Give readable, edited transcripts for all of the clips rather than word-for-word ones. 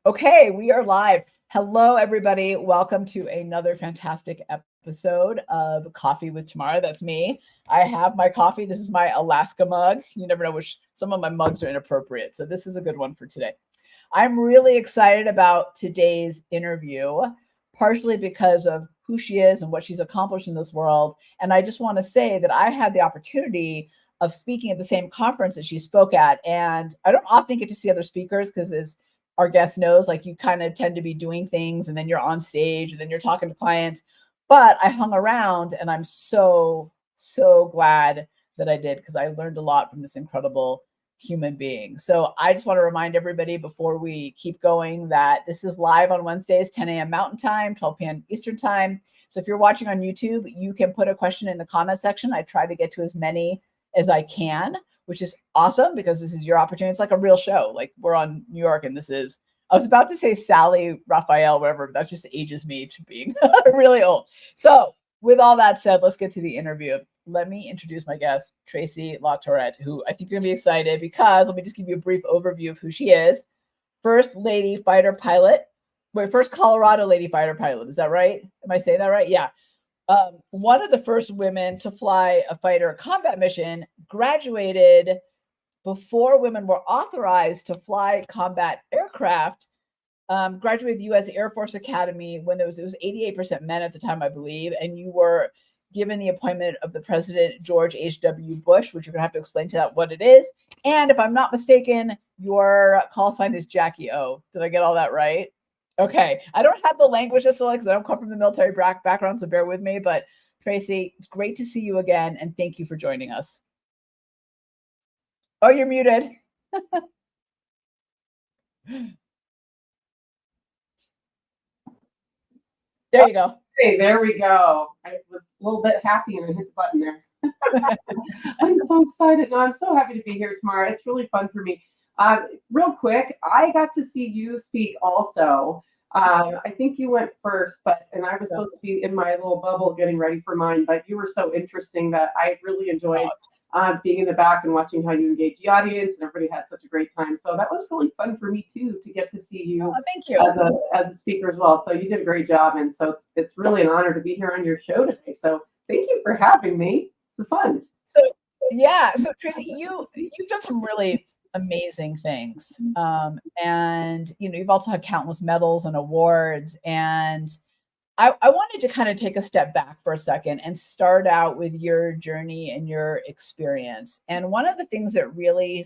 Okay, we are live. Hello, everybody. Welcome to another fantastic episode of Coffee with Tamara. That's me. I have my coffee. This is my Alaska mug. You never know which, some of my mugs are inappropriate. So this is a good one for today. I'm really excited about today's interview, partially because of who she is and what she's accomplished in this world. And I just want to say that I had the opportunity of speaking at the same conference that she spoke at. And I don't often get to see other speakers because, as our guest knows, like, you kind of tend to be doing things and then you're on stage and then you're talking to clients. But I hung around and I'm so glad that I did, because I learned a lot from this incredible human being. So I just want to remind everybody before we keep going that this is live on Wednesdays, 10 a.m. Mountain Time, 12 p.m. Eastern Time. So if you're watching on YouTube, you can put a question in the comment section. I try to get to as many as I can, which is awesome because this is your opportunity. It's like a real show. Like, we're on New York and this is, I was about to say Sally, Raphael, whatever, but that just ages me to being really old. So with all that said, let's get to the interview. Let me introduce my guest, Tracy LaTourrette, who I think you're going to be excited because let me just give you a brief overview of who she is. First lady fighter pilot. Wait, first Colorado lady fighter pilot. Is that right? Am I saying that right? Yeah. One of the first women to fly a fighter combat mission, graduated before women were authorized to fly combat aircraft. Graduated the U.S. Air Force Academy when it was 88% men at the time, I believe, and you were given the appointment of the President George H.W. Bush, which you're gonna have to explain to that what it is. And if I'm not mistaken, your call sign is JackieO. Did I get all that right? Okay. I don't have the language to select because I don't come from the military background, so bear with me. But Tracy, it's great to see you again, and thank you for joining us. Oh, you're muted. There you go. Hey, there we go. I was a little bit happy and I hit the button there. I'm so excited. No, I'm so happy to be here tomorrow. It's really fun for me. Real quick, I got to see you speak also. I think you went first, and I was supposed to be in my little bubble getting ready for mine, but you were so interesting that I really enjoyed being in the back and watching how you engage the audience, and everybody had such a great time. So that was really fun for me too, to get to see you, thank you. as a speaker as well. So you did a great job, and so it's really an honor to be here on your show today. So thank you for having me. It's fun. So yeah, so Tracy, you've done some really amazing things, and you've also had countless medals and awards, and I wanted to kind of take a step back for a second and start out with your journey and your experience. And one of the things that really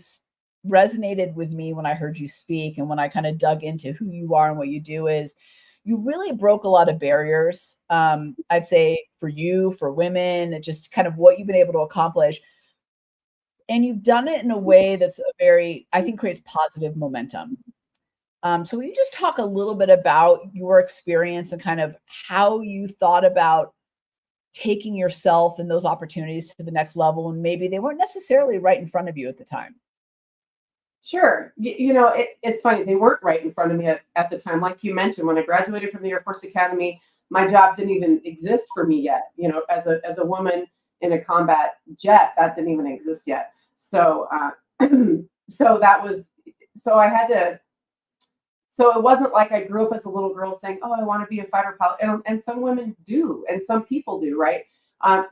resonated with me when I heard you speak and when I kind of dug into who you are and what you do is you really broke a lot of barriers. I'd say for you, for women, just kind of what you've been able to accomplish. And you've done it in a way that's I think creates positive momentum. So will you just talk a little bit about your experience and kind of how you thought about taking yourself and those opportunities to the next level, and maybe they weren't necessarily right in front of you at the time? Sure. It's funny. They weren't right in front of me at the time. Like you mentioned, when I graduated from the Air Force Academy, my job didn't even exist for me yet. As a woman in a combat jet, that didn't even exist yet. So, I had to. So it wasn't like I grew up as a little girl saying, "Oh, I want to be a fighter pilot," and some women do, and some people do, right?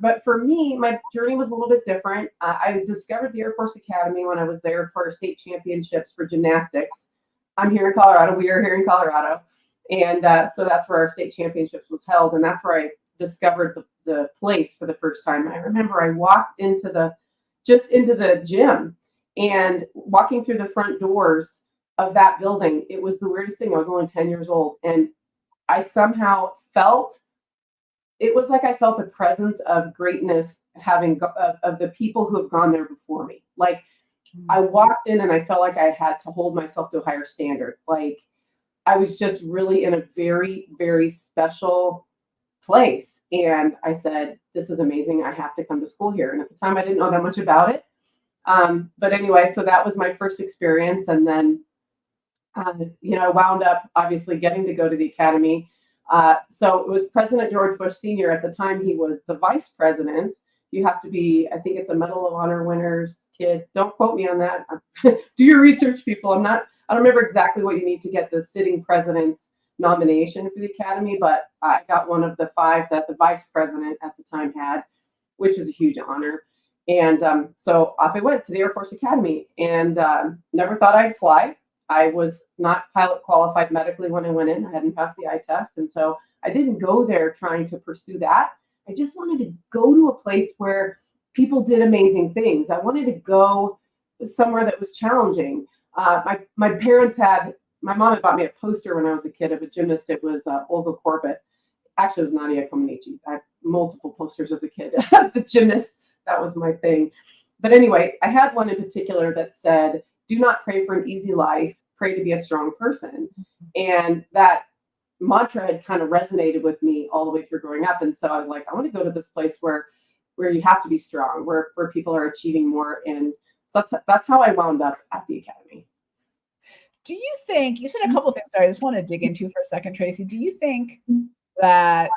But for me, my journey was a little bit different. I discovered the Air Force Academy when I was there for state championships for gymnastics. I'm here in Colorado. We are here in Colorado, and so that's where our state championships was held, and that's where I discovered the place for the first time. I remember I walked into the gym, and walking through the front doors of that building, it was the weirdest thing. I was only 10 years old, and I somehow felt, it was like I felt the presence of greatness of the people who have gone there before me. Like, I walked in and I felt like I had to hold myself to a higher standard. Like, I was just really in a very, very special place. And I said, this is amazing. I have to come to school here. And at the time I didn't know that much about it. But anyway, so that was my first experience. And then I wound up obviously getting to go to the academy. So it was President George Bush Sr. At the time. He was the vice president. You have to be, I think it's a Medal of Honor winner's kid. Don't quote me on that. Do your research, people. I don't remember exactly what you need to get the sitting president's nomination for the Academy, but I got one of the 5 that the vice president at the time had, which was a huge honor. And so off I went to the Air Force Academy, and never thought I'd fly. I was not pilot qualified medically when I went in. I hadn't passed the eye test. And so I didn't go there trying to pursue that. I just wanted to go to a place where people did amazing things. I wanted to go somewhere that was challenging. My parents my mom had bought me a poster when I was a kid of a gymnast. It was Olga Corbett. Actually, it was Nadia Comaneci. I had multiple posters as a kid of the gymnasts. That was my thing. But anyway, I had one in particular that said, "Do not pray for an easy life, pray to be a strong person." And that mantra had kind of resonated with me all the way through growing up. And so I was like, I want to go to this place where you have to be strong, where people are achieving more. And so that's how I wound up at the Academy. Do you think, you said a couple of things there I just want to dig into for a second, Tracy. Do you think that,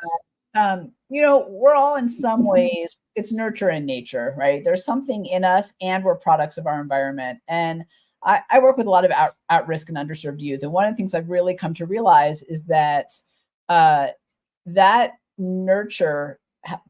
we're all in some ways, it's nurture and nature, right? There's something in us and we're products of our environment. And I work with a lot of at-risk and underserved youth. And one of the things I've really come to realize is that that nurture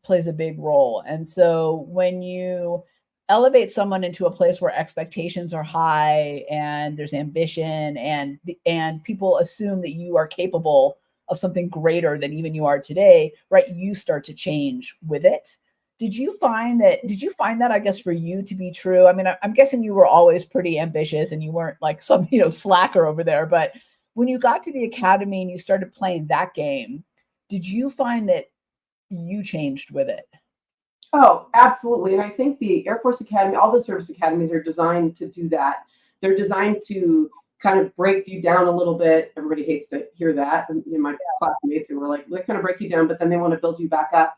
plays a big role. And so when you elevate someone into a place where expectations are high and there's ambition and people assume that you are capable of something greater than even you are today, right? You start to change with it. Did you find that, I guess, for you to be true? I mean, I'm guessing you were always pretty ambitious and you weren't like some, slacker over there. But when you got to the Academy and you started playing that game, did you find that you changed with it? Oh, absolutely. And I think the Air Force Academy, all the service academies are designed to do that. They're designed to kind of break you down a little bit. Everybody hates to hear that. And my classmates were like, they kind of break you down, but then they want to build you back up,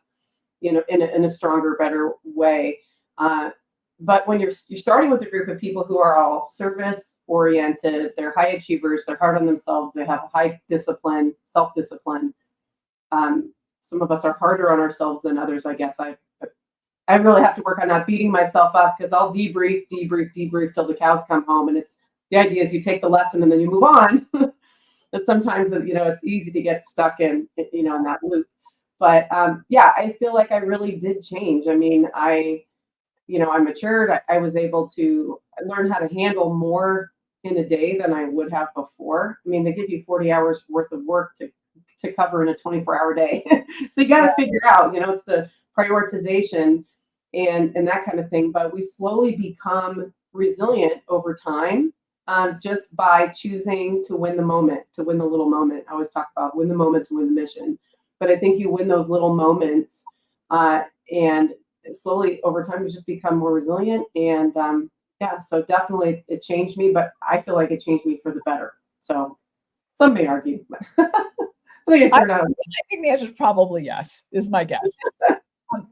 in a stronger, better way. But when you're starting with a group of people who are all service oriented, they're high achievers, they're hard on themselves, they have high discipline, self-discipline. Some of us are harder on ourselves than others, I guess. I really have to work on not beating myself up, because I'll debrief till the cows come home. And the idea is you take the lesson and then you move on. But sometimes, it's easy to get stuck in that loop. But I feel like I really did change. I mean, I matured. I was able to learn how to handle more in a day than I would have before. I mean, they give you 40 hours worth of work to cover in a 24-hour day. So you got to figure out, it's the prioritization and that kind of thing. But we slowly become resilient over time, just by choosing to win the moment, to win the little moment. I always talk about win the moment to win the mission. But I think you win those little moments, and slowly over time you just become more resilient. And so definitely it changed me, but I feel like it changed me for the better. So some may argue, but I think it turned out. I think the answer is probably yes, is my guess.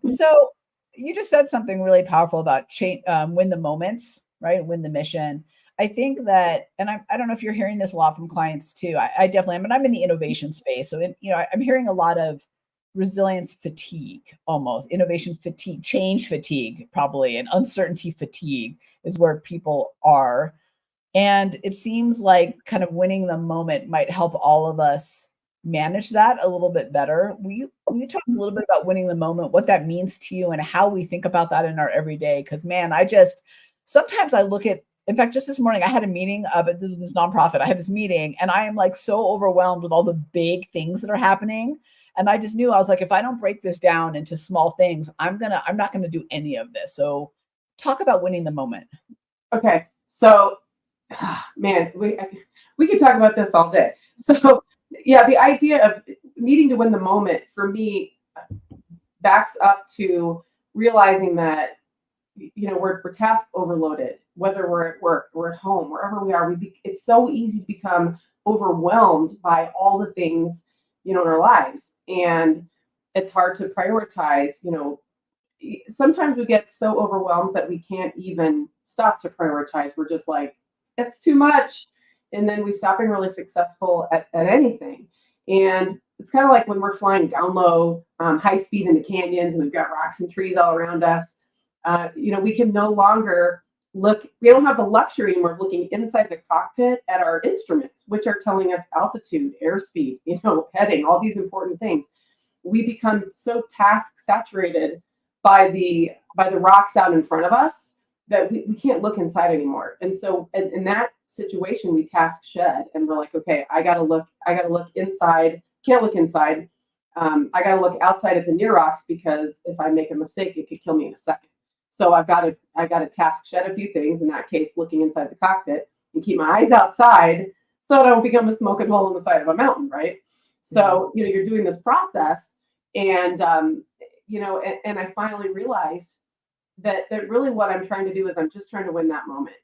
So you just said something really powerful about win the moments, right? Win the mission. I think that, and I don't know if you're hearing this a lot from clients too. I definitely am, and I'm in the innovation space. So, I'm hearing a lot of resilience fatigue, almost innovation fatigue, change fatigue, probably, and uncertainty fatigue is where people are. And it seems like kind of winning the moment might help all of us manage that a little bit better. Will you talk a little bit about winning the moment, what that means to you, and how we think about that in our everyday? Because man, sometimes I look at, in fact, just this morning I had a meeting at this nonprofit. I had this meeting and I am like so overwhelmed with all the big things that are happening. And I just knew, I was like, if I don't break this down into small things, I'm not gonna do any of this. So talk about winning the moment. Okay. So man, we could talk about this all day. So yeah, the idea of needing to win the moment for me backs up to realizing that we're task overloaded, whether we're at work, we're at home, wherever we are. It's so easy to become overwhelmed by all the things in our lives, and it's hard to prioritize. Sometimes we get so overwhelmed that we can't even stop to prioritize. We're just like, it's too much. And then we stop being really successful at anything. And it's kind of like when we're flying down low, high speed in the canyons, and we've got rocks and trees all around us. We can no longer we don't have the luxury anymore of looking inside the cockpit at our instruments, which are telling us altitude, airspeed, heading, all these important things. We become so task saturated by the rocks out in front of us that we can't look inside anymore. And so in that situation, we task shed, and we're like, okay, I gotta look inside, can't look inside. I gotta look outside at the near rocks, because if I make a mistake, it could kill me in a second. So I got to task shed a few things, in that case, looking inside the cockpit, and keep my eyes outside so I don't become a smoking hole on the side of a mountain, right? So, you're doing this process, and, and I finally realized that really what I'm trying to do is I'm just trying to win that moment.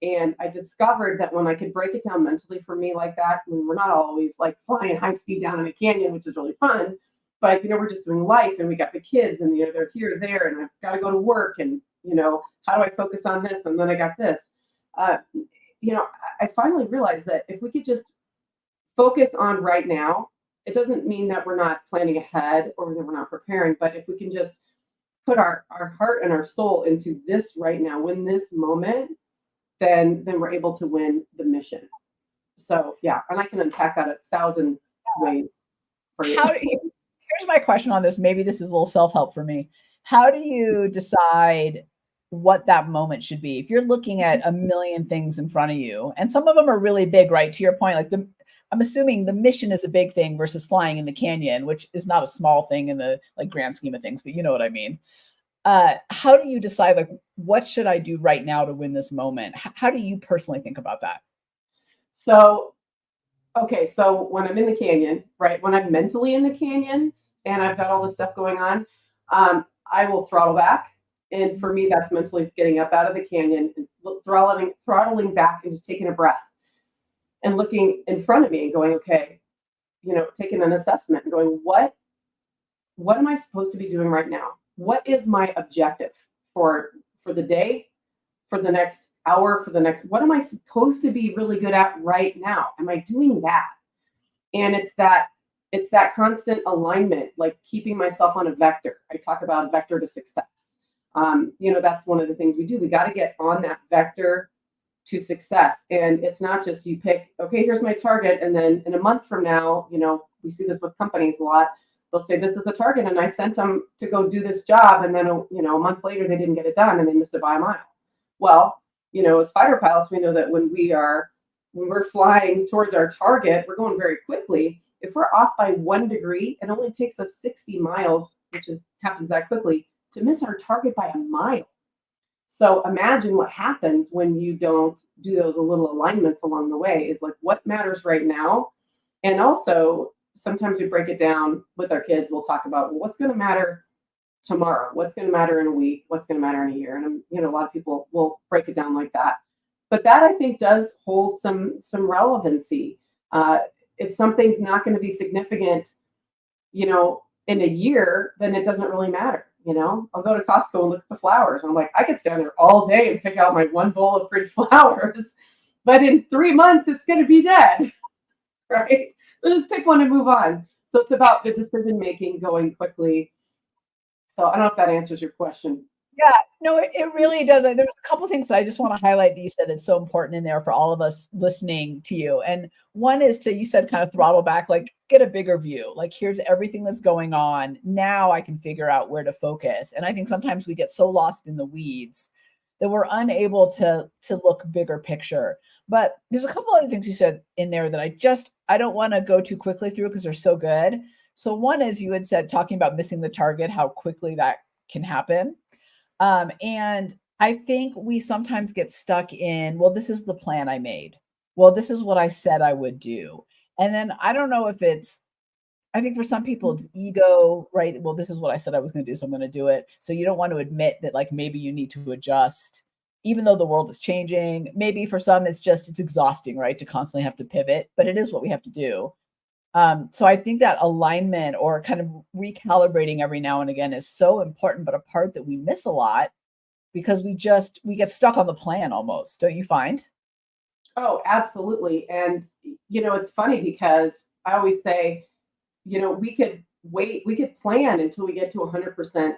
And I discovered that when I could break it down mentally for me like that, we're not always like flying high speed down in a canyon, which is really fun, but we're just doing life, and we got the kids, and they're here, there, and I've got to go to work, and how do I focus on this, and then I got this. I finally realized that if we could just focus on right now, it doesn't mean that we're not planning ahead or that we're not preparing, but if we can just put our heart and our soul into this right now, win this moment, then we're able to win the mission. So yeah, and I can unpack that 1,000 ways for you. Here's my question on this. Maybe this is a little self-help for me. How do you decide what that moment should be? If you're looking at a million things in front of you, and some of them are really big, right? To your point, like I'm assuming the mission is a big thing versus flying in the canyon, which is not a small thing in the grand scheme of things, but you know what I mean. How do you decide, like, what should I do right now to win this moment? How do you personally think about that? So, okay, so when I'm in the canyon, right, when I'm mentally in the canyons and I've got all this stuff going on, I will throttle back. And for me, that's mentally getting up out of the canyon and throttling back and just taking a breath and looking in front of me and going, okay, taking an assessment and going, what am I supposed to be doing right now? What is my objective for the day, for the next hour, what am I supposed to be really good at right now? Am I doing that? And it's that constant alignment, like keeping myself on a vector. I talk about a vector to success. That's one of the things we do. We got to get on that vector to success. And it's not just you pick, okay, here's my target. And then in a month from now, we see this with companies a lot. They'll say, this is the target, and I sent them to go do this job. And then, a month later, they didn't get it done, and they missed it by a mile. Well, as fighter pilots, we know that when we're flying towards our target, we're going very quickly. If we're off by 1 degree, it only takes us 60 miles, happens that quickly, to miss our target by a mile. So imagine what happens when you don't do those little alignments along the way, is like what matters right now. And also, sometimes we break it down with our kids. We'll talk about, well, what's going to matter tomorrow? What's going to matter in a week? What's going to matter in a year? And a lot of people will break it down like that. But that, I think, does hold some relevancy. If something's not going to be significant, in a year, then it doesn't really matter. I'll go to Costco and look at the flowers. I'm like, I could stand there all day and pick out my one bowl of pretty flowers, but in 3 months, it's going to be dead, right? So just pick one and move on. So it's about the decision-making going quickly. So I don't know if that answers your question. Yeah, no, it really does. There's a couple of things that I just want to highlight that you said that's so important in there for all of us listening to you. And one is you said kind of throttle back, like get a bigger view. Like here's everything that's going on. Now I can figure out where to focus. And I think sometimes we get so lost in the weeds that we're unable to look bigger picture. But there's a couple other things you said in there that I don't want to go too quickly through because they're so good. So one is you had said, talking about missing the target, how quickly that can happen. And I think we sometimes get stuck in, well, this is the plan I made. Well, this is what I said I would do. And then I don't know if I think for some people it's ego, right? Well, this is what I said I was going to do, so I'm going to do it. So you don't want to admit that like maybe you need to adjust, even though the world is changing. Maybe for some it's exhausting, right? To constantly have to pivot, but it is what we have to do. So I think that alignment or kind of recalibrating every now and again is so important, but a part that we miss a lot because we get stuck on the plan almost. Don't you find? Oh, absolutely. And, it's funny because I always say, we could plan until we get to 100%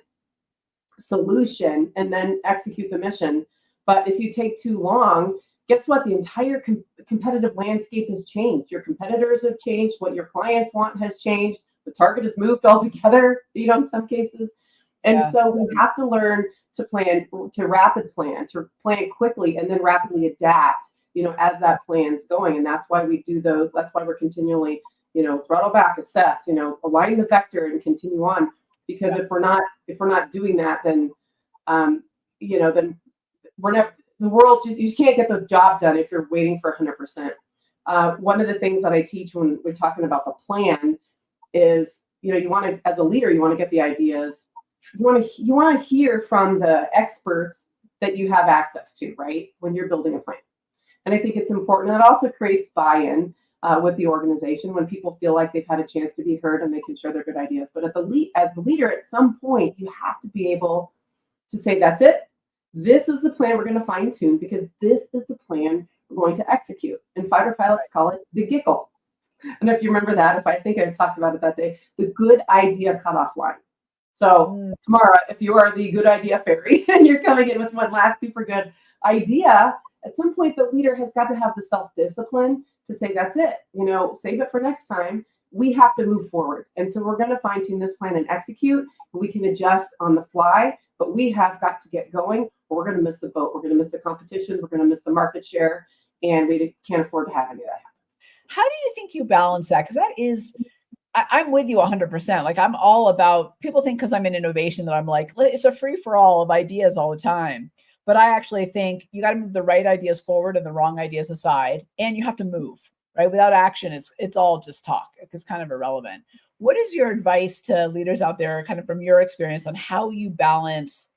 solution and then execute the mission. But if you take too long, guess what? The entire competitive landscape has changed. Your competitors have changed. What your clients want has changed. The target has moved altogether, in some cases. And so we have to learn to plan, to rapid plan, to plan quickly and then rapidly adapt, as that plan's going. And that's why we do those. That's why we're continually, throttle back, assess, align the vector and continue on. Because if we're not doing that, then, then we're never, the world just, you can't get the job done if you're waiting for 100%. One of the things that I teach when we're talking about the plan is, you want to, as a leader, you want to get the ideas. You want to hear from the experts that you have access to, right? When you're building a plan. And I think it's important. It also creates buy-in with the organization when people feel like they've had a chance to be heard and they can share their good ideas. But as the leader, at some point, you have to be able to say, that's it. This is the plan we're going to fine tune because this is the plan we're going to execute. And fighter pilots call it the giggle. And if you remember that, I think I talked about it that day, the good idea cutoff line. So Tamara, if you are the good idea fairy and you're coming in with one last super good idea, at some point the leader has got to have the self-discipline to say, that's it, save it for next time. We have to move forward. And so we're going to fine tune this plan and execute. We can adjust on the fly, but we have got to get going or we're going to miss the boat. We're going to miss the competition. We're going to miss the market share. And we can't afford to have any of that happen. How do you think you balance that? Because that is, I'm with you 100%. Like I'm all about, people think because I'm in innovation that I'm like, it's a free for all of ideas all the time. But I actually think you got to move the right ideas forward and the wrong ideas aside. And you have to move, right? Without action, it's all just talk. It's kind of irrelevant. What is your advice to leaders out there, kind of from your experience, on how you balance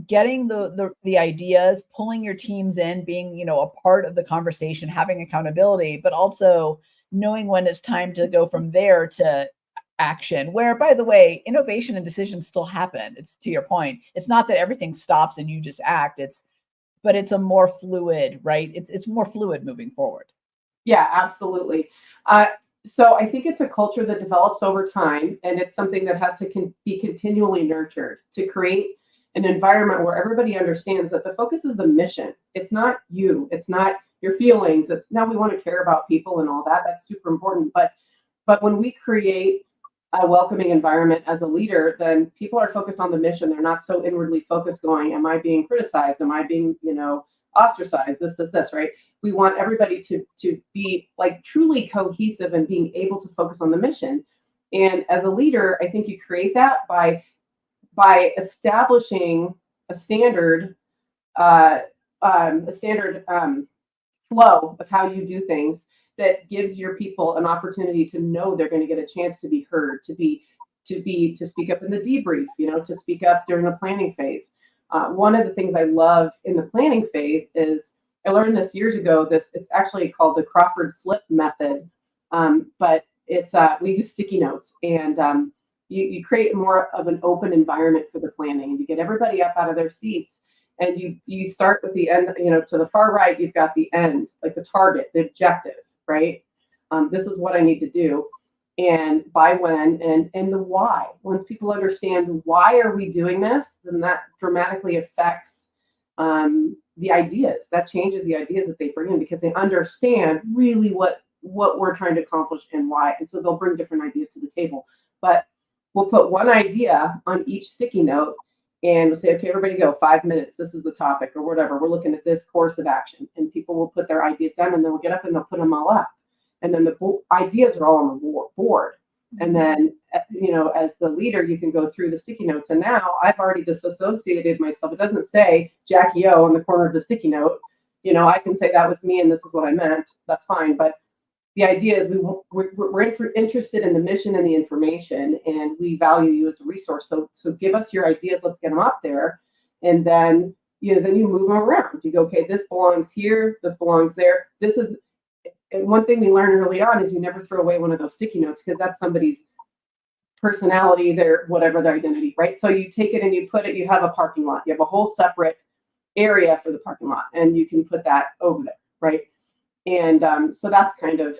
getting the ideas, pulling your teams in, being, a part of the conversation, having accountability, but also knowing when it's time to go from there to action, where, by the way, innovation and decisions still happen. It's, to your point, it's not that everything stops and you just act. But it's a more fluid, right? It's more fluid moving forward. Yeah, absolutely. So I think it's a culture that develops over time, and it's something that has to be continually nurtured to create an environment where everybody understands that the focus is the mission. It's not you. It's not your feelings. It's now we want to care about people and all that. That's super important. But when we create a welcoming environment as a leader, then people are focused on the mission. They're not so inwardly focused going, am I being criticized? Am I being, ostracized? This, right? We want everybody to be like truly cohesive and being able to focus on the mission. And as a leader, I think you create that by establishing a standard flow of how you do things that gives your people an opportunity to know they're going to get a chance to be heard, to speak up in the debrief, to speak up during the planning phase. One of the things I love in the planning phase is, I learned this years ago, it's actually called the Crawford slip method. But it's, we use sticky notes, and you create more of an open environment for the planning, and you get everybody up out of their seats, and you start with the end, to the far right, you've got the end, like the target, the objective, right? This is what I need to do, and by when, and the why. Once people understand why are we doing this, then that dramatically affects the ideas. That changes the ideas that they bring in, because they understand really what we're trying to accomplish and why. And so they'll bring different ideas to the table. But we'll put one idea on each sticky note, and we'll say, okay, everybody go 5 minutes. This is the topic or whatever. We're looking at this course of action, and people will put their ideas down, and then we'll get up and they'll put them all up. And then the ideas are all on the board. And then, as the leader, you can go through the sticky notes. And now I've already disassociated myself. It doesn't say JackieO on the corner of the sticky note. I can say that was me and this is what I meant. That's fine. But the idea is we're interested in the mission and the information, and we value you as a resource. So give us your ideas. Let's get them up there. And then, then you move them around. You go, okay, this belongs here. This belongs there. And one thing we learned early on is you never throw away one of those sticky notes, because that's somebody's personality, their identity, right? So you take it and you put it, you have a parking lot. You have a whole separate area for the parking lot, and you can put that over there, right? And so that's kind of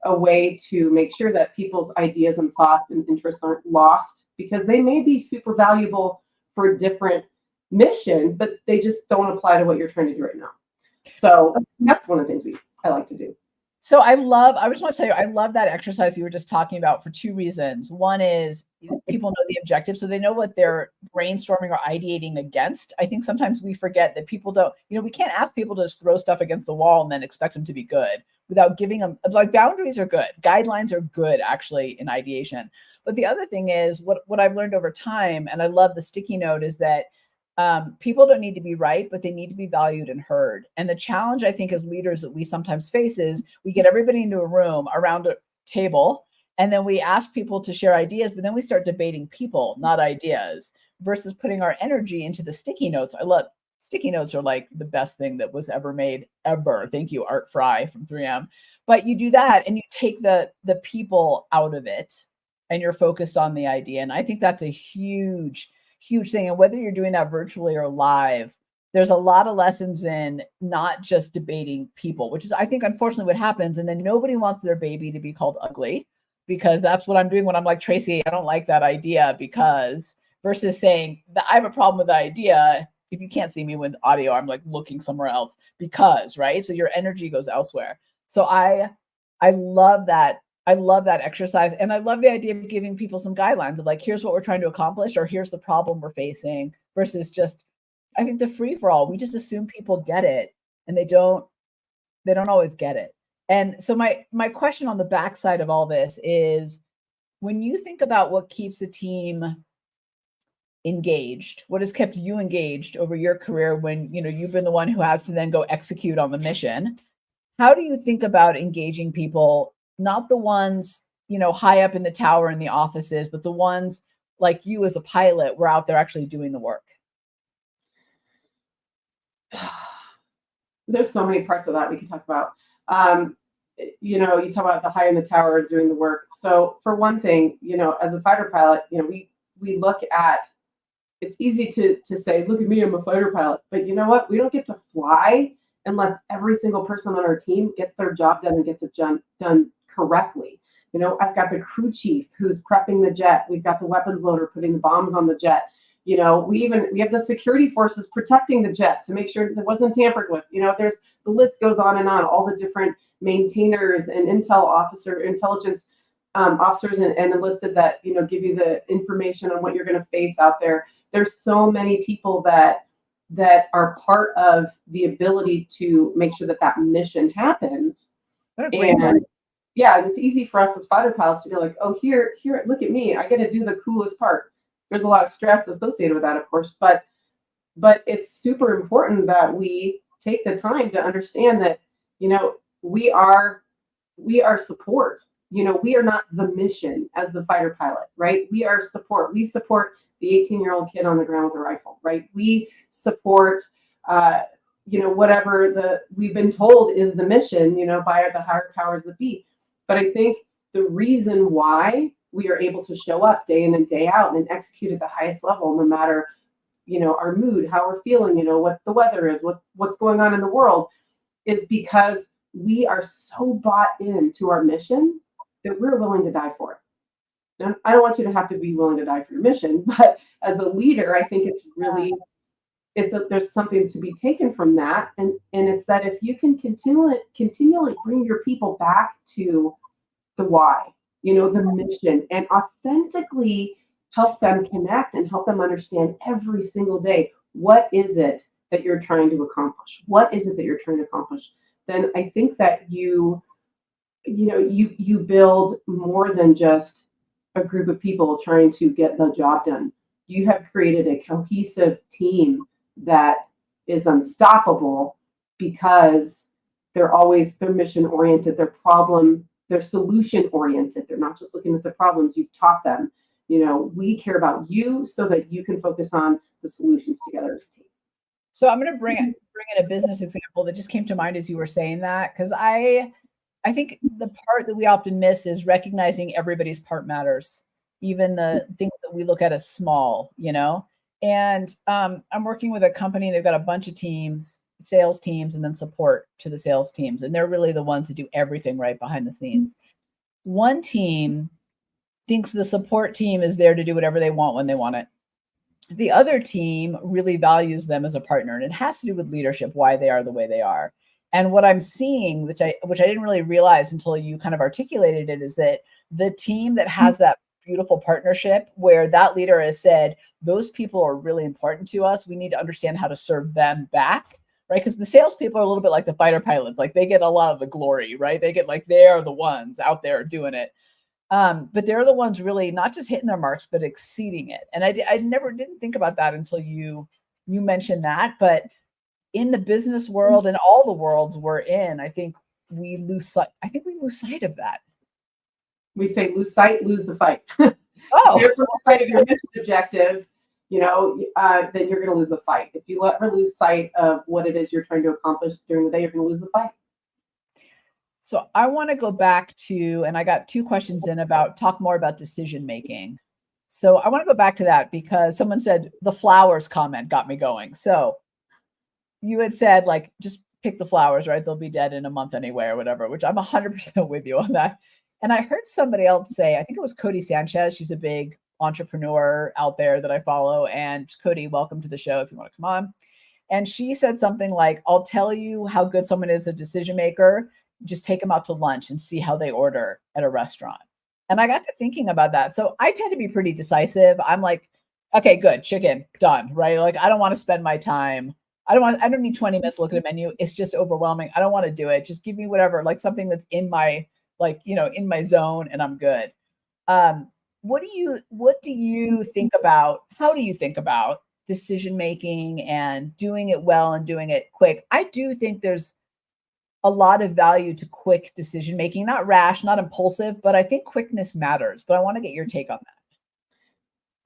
a way to make sure that people's ideas and thoughts and interests aren't lost, because they may be super valuable for different mission, but they just don't apply to what you're trying to do right now. So that's one of the things I like to do. So I just want to tell you, I love that exercise you were just talking about for two reasons. One is people know the objective, so they know what they're brainstorming or ideating against. I think sometimes we forget that people don't, we can't ask people to just throw stuff against the wall and then expect them to be good without giving them, like, boundaries are good. Guidelines are good, actually, in ideation. But the other thing is what I've learned over time, and I love the sticky note, is that people don't need to be right, but they need to be valued and heard. And the challenge, I think, as leaders that we sometimes face is we get everybody into a room around a table, and then we ask people to share ideas, but then we start debating people, not ideas, versus putting our energy into the sticky notes. I love sticky notes, are like the best thing that was ever made, ever. Thank you, Art Fry from 3M. But you do that and you take the people out of it and you're focused on the idea. And I think that's a huge thing. And whether you're doing that virtually or live, there's a lot of lessons in not just debating people, which is, I think, unfortunately what happens. And then nobody wants their baby to be called ugly, because that's what I'm doing when I'm like, Tracy, I don't like that idea, because versus saying that I have a problem with the idea. If you can't see me with audio, I'm like looking somewhere else, because, right? So your energy goes elsewhere. So I love that. I love that exercise. And I love the idea of giving people some guidelines of like, here's what we're trying to accomplish, or here's the problem we're facing, versus just, I think, the free for all. We just assume people get it, and they don't always get it. And so my question on the backside of all this is, when you think about what keeps a team engaged, what has kept you engaged over your career when, you've been the one who has to then go execute on the mission, how do you think about engaging people? Not the ones, high up in the tower in the offices, but the ones like you as a pilot were out there actually doing the work. There's so many parts of that we can talk about. You talk about the high in the tower doing the work. So for one thing, as a fighter pilot, we look at, it's easy to say, look at me, I'm a fighter pilot. But you know what? We don't get to fly unless every single person on our team gets their job done and gets it done correctly. I've got the crew chief who's prepping the jet. We've got the weapons loader putting the bombs on the jet. We have the security forces protecting the jet to make sure that it wasn't tampered with. There's, the list goes on and on, all the different maintainers and intelligence officers and enlisted that, give you the information on what you're going to face out there. There's so many people that are part of the ability to make sure that mission happens. And yeah, it's easy for us as fighter pilots to be like, oh, here, look at me, I get to do the coolest part. There's a lot of stress associated with that, of course, but it's super important that we take the time to understand that, we are support. We are not the mission as the fighter pilot, right? We are support. We support the 18-year-old kid on the ground with a rifle, right? We support, whatever we've been told is the mission, by the higher powers that be. But I think the reason why we are able to show up day in and day out and execute at the highest level, no matter, our mood, how we're feeling, what the weather is, what's going on in the world, is because we are so bought into our mission that we're willing to die for it. Now, I don't want you to have to be willing to die for your mission, but as a leader, I think it's really, there's something to be taken from that. And it's that if you can continually bring your people back to the why, the mission, and authentically help them connect and help them understand every single day, what is it that you're trying to accomplish? What is it that you're trying to accomplish? Then I think that you build more than just a group of people trying to get the job done. You have created a cohesive team that is unstoppable because they're mission oriented, they're solution oriented. They're not just looking at the problems. You've taught them, we care about you so that you can focus on the solutions together as a team. So I'm going to bring in a business example that just came to mind as you were saying that, because I think the part that we often miss is recognizing everybody's part matters, even the things that we look at as small, And I'm working with a company. They've got a bunch of teams, sales teams, and then support to the sales teams. And they're really the ones that do everything right behind the scenes. One team thinks the support team is there to do whatever they want when they want it. The other team really values them as a partner, and it has to do with leadership, why they are the way they are. And what I'm seeing, which I didn't really realize until you kind of articulated it, is that the team that has that beautiful partnership where that leader has said, those people are really important to us. We need to understand how to serve them back, right? Because the salespeople are a little bit like the fighter pilots, like they get a lot of the glory, right? They get like, they are the ones out there doing it. But they're the ones really not just hitting their marks, but exceeding it. And I never didn't think about that until you mentioned that. But in the business world and all the worlds we're in, I think we lose sight. I think we lose sight of that. We say lose sight, lose the fight. Oh, If you're lose sight of your mission objective, then you're going to lose the fight. If you ever lose sight of what it is you're trying to accomplish during the day, you're going to lose the fight. so I want to go back to, and I got 2 questions in about talk more about decision making. So I want to go back to that because someone said the flowers comment got me going. So you had said like just pick the flowers, right? They'll be dead in a month anyway or whatever, which I'm 100% with you on that. And I heard somebody else say, I think it was Cody Sanchez. She's a big entrepreneur out there that I follow. And Cody, welcome to the show if you want to come on. And she said something like, I'll tell you how good someone is a decision maker. Just take them out to lunch and see how they order at a restaurant. And I got to thinking about that. So I tend to be pretty decisive. I'm like, okay, good, chicken, done, right? Like, I don't want to spend my time. I don't need 20 minutes to look at a menu. It's just overwhelming. I don't want to do it. Just give me whatever, like something that's in my, in my zone, and I'm good. What do you think about, how do you think about decision making and doing it well and doing it quick? I do think there's a lot of value to quick decision making, not rash, not impulsive, but I think quickness matters. But I want to get your take on that.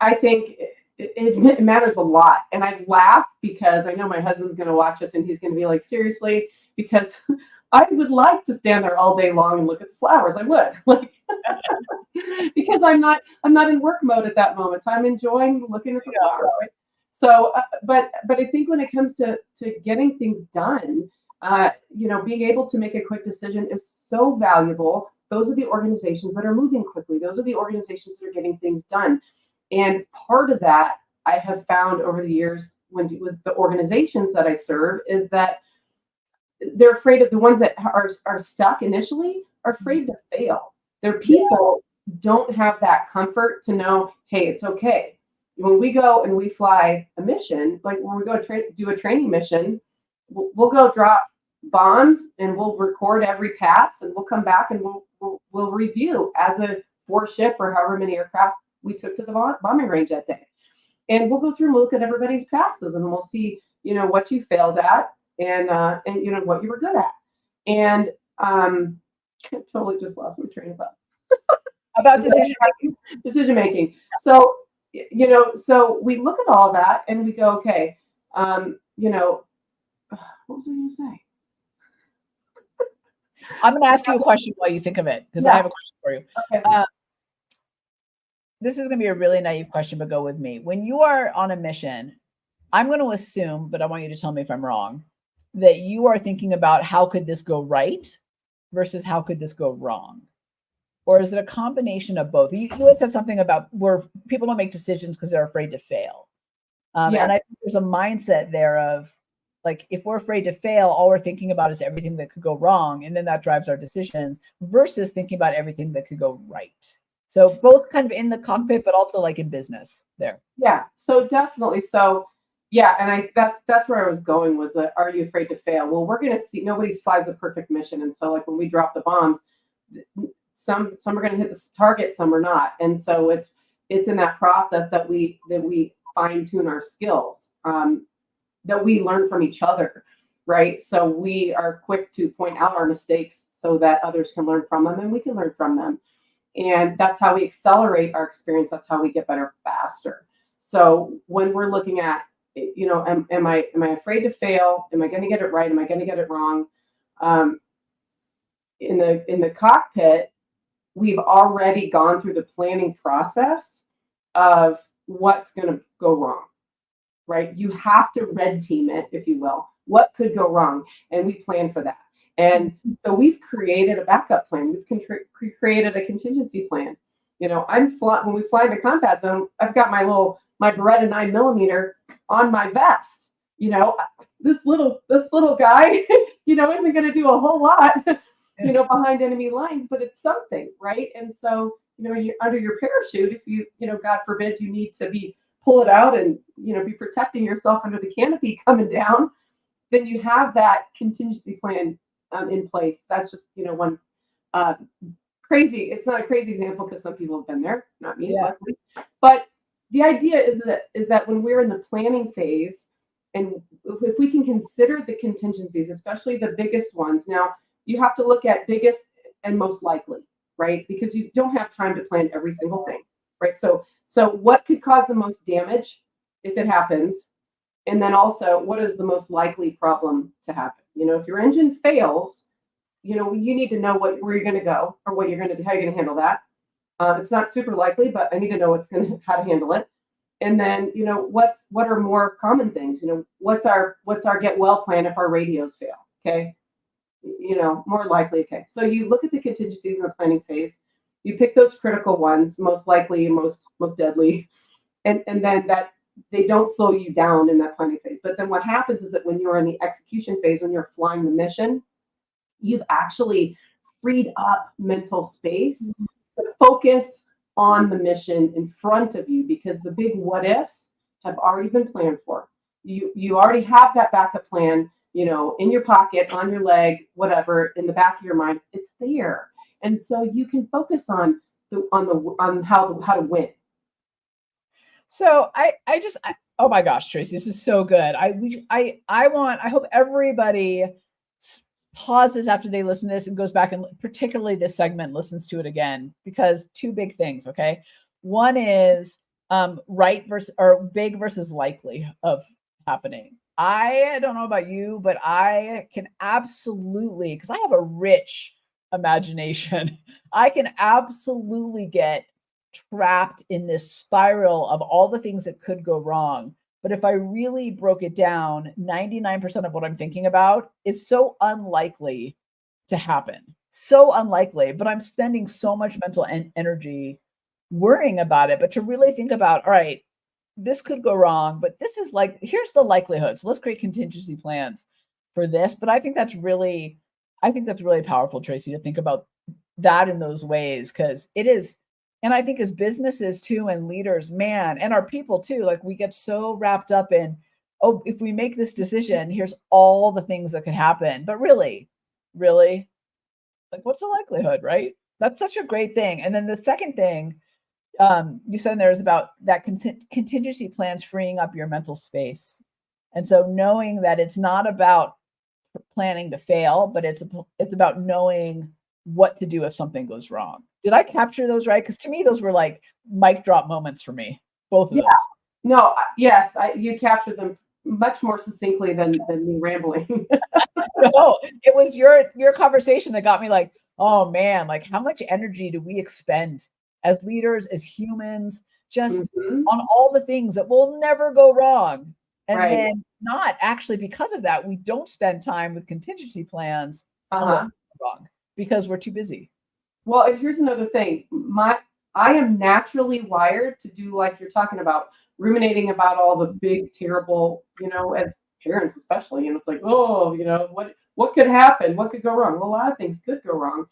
I think it matters a lot. And I laugh because I know my husband's going to watch us and he's going to be like, seriously, because I would like to stand there all day long and look at the flowers. I would, like, because I'm not in work mode at that moment. So I'm enjoying looking at the flowers. Right? So, but I think when it comes to getting things done, being able to make a quick decision is so valuable. Those are the organizations that are moving quickly. Those are the organizations that are getting things done. And part of that I have found over the years with the organizations that I serve is that they're afraid of the ones that are stuck initially are afraid to fail. Their people don't have that comfort to know, hey, it's okay. When we go and we fly a mission, like when we go do a training mission, we'll go drop bombs and we'll record every pass and we'll come back and we'll review as a 4-ship or however many aircraft we took to the bombing range that day. And we'll go through and look at everybody's passes and we'll see, what you failed at and what you were good at. And I totally just lost my train of thought. About decision making. So, so we look at all that and we go, okay, what was I going to say? I'm going to ask you a question while you think of it, because I have a question for you. Okay. This is going to be a really naive question, but go with me. When you are on a mission, I'm going to assume, but I want you to tell me if I'm wrong, that you are thinking about how could this go right versus how could this go wrong? Or is it a combination of both? You always said something about where people don't make decisions because they're afraid to fail. And I think there's a mindset there of, like, if we're afraid to fail, all we're thinking about is everything that could go wrong. And then that drives our decisions versus thinking about everything that could go right. So both kind of in the cockpit, but also like in business there. Yeah. So definitely. So yeah. And that's where I was going was that, are you afraid to fail? Well, we're going to see, nobody flies a perfect mission. And so like when we drop the bombs, some are going to hit the target, some are not. And so it's in that process that we fine tune our skills, that we learn from each other, right? So we are quick to point out our mistakes so that others can learn from them and we can learn from them. And that's how we accelerate our experience. That's how we get better faster. So when we're looking at, am I afraid to fail? Am I going to get it right? Am I going to get it wrong? In the cockpit, we've already gone through the planning process of what's going to go wrong, right? You have to red team it, if you will. What could go wrong? And we plan for that. And so we've created a backup plan. We've created a contingency plan. When we fly into combat zone, I've got my my Beretta 9mm on my vest. You know, this little guy, you know, isn't going to do a whole lot, you know, behind enemy lines, but it's something, right? And so, you know, you're under your parachute, if you know, God forbid, you need to pull it out and, you know, be protecting yourself under the canopy coming down, then you have that contingency plan in place. That's just, you know, one crazy. It's not a crazy example because some people have been there, not me, luckily. But the idea is that when we're in the planning phase, and if we can consider the contingencies, especially the biggest ones, now you have to look at biggest and most likely, right? Because you don't have time to plan every single thing, right? So what could cause the most damage if it happens? And then also, what is the most likely problem to happen? You know, if your engine fails, you know, you need to know where you're going to go or what you're going to do, how you're going to handle that. It's not super likely, but I need to know how to handle it. And then, you know, what are more common things? You know, what's our get well plan if our radios fail? Okay, you know, more likely. Okay, so you look at the contingencies in the planning phase. You pick those critical ones, most likely, most deadly, and then that they don't slow you down in that planning phase. But then what happens is that when you're in the execution phase, when you're flying the mission, you've actually freed up mental space to focus on the mission in front of you, because the big what ifs have already been planned for. You already have that backup plan, you know, in your pocket, on your leg, whatever, in the back of your mind. It's there, and so you can focus on how to win. So I oh my gosh, Tracy, this is so good. I hope everybody pauses after they listen to this and goes back and particularly this segment listens to it again, because two big things. Okay. One is right versus or big versus likely of happening. I don't know about you, but I can absolutely, because I have a rich imagination, I can absolutely get trapped in this spiral of all the things that could go wrong. But if I really broke it down, 99% of what I'm thinking about is so unlikely to happen. So unlikely, but I'm spending so much mental energy worrying about it. But to really think about, all right, this could go wrong, but this is like, here's the likelihood. So let's create contingency plans for this. But I think that's really powerful, Tracy, to think about that in those ways, because it is. And I think as businesses too, and leaders, man, and our people too, like we get so wrapped up in, oh, if we make this decision, here's all the things that could happen. But really, like what's the likelihood, right? That's such a great thing. And then the second thing you said there is about that contingency plans freeing up your mental space. And so knowing that it's not about planning to fail, but it's about knowing what to do if something goes wrong. Did I capture those right? Because to me, those were like mic drop moments for me, both of those. No, yes, you captured them much more succinctly than me rambling. No, it was your conversation that got me like, oh man, like how much energy do we expend as leaders, as humans, just on all the things that will never go wrong. And then not actually, because of that, we don't spend time with contingency plans on what went wrong because we're too busy. Well, and here's another thing. I am naturally wired to do, like you're talking about, ruminating about all the big, terrible, you know, as parents especially, and it's like, oh, you know, what could happen? What could go wrong? Well, a lot of things could go wrong.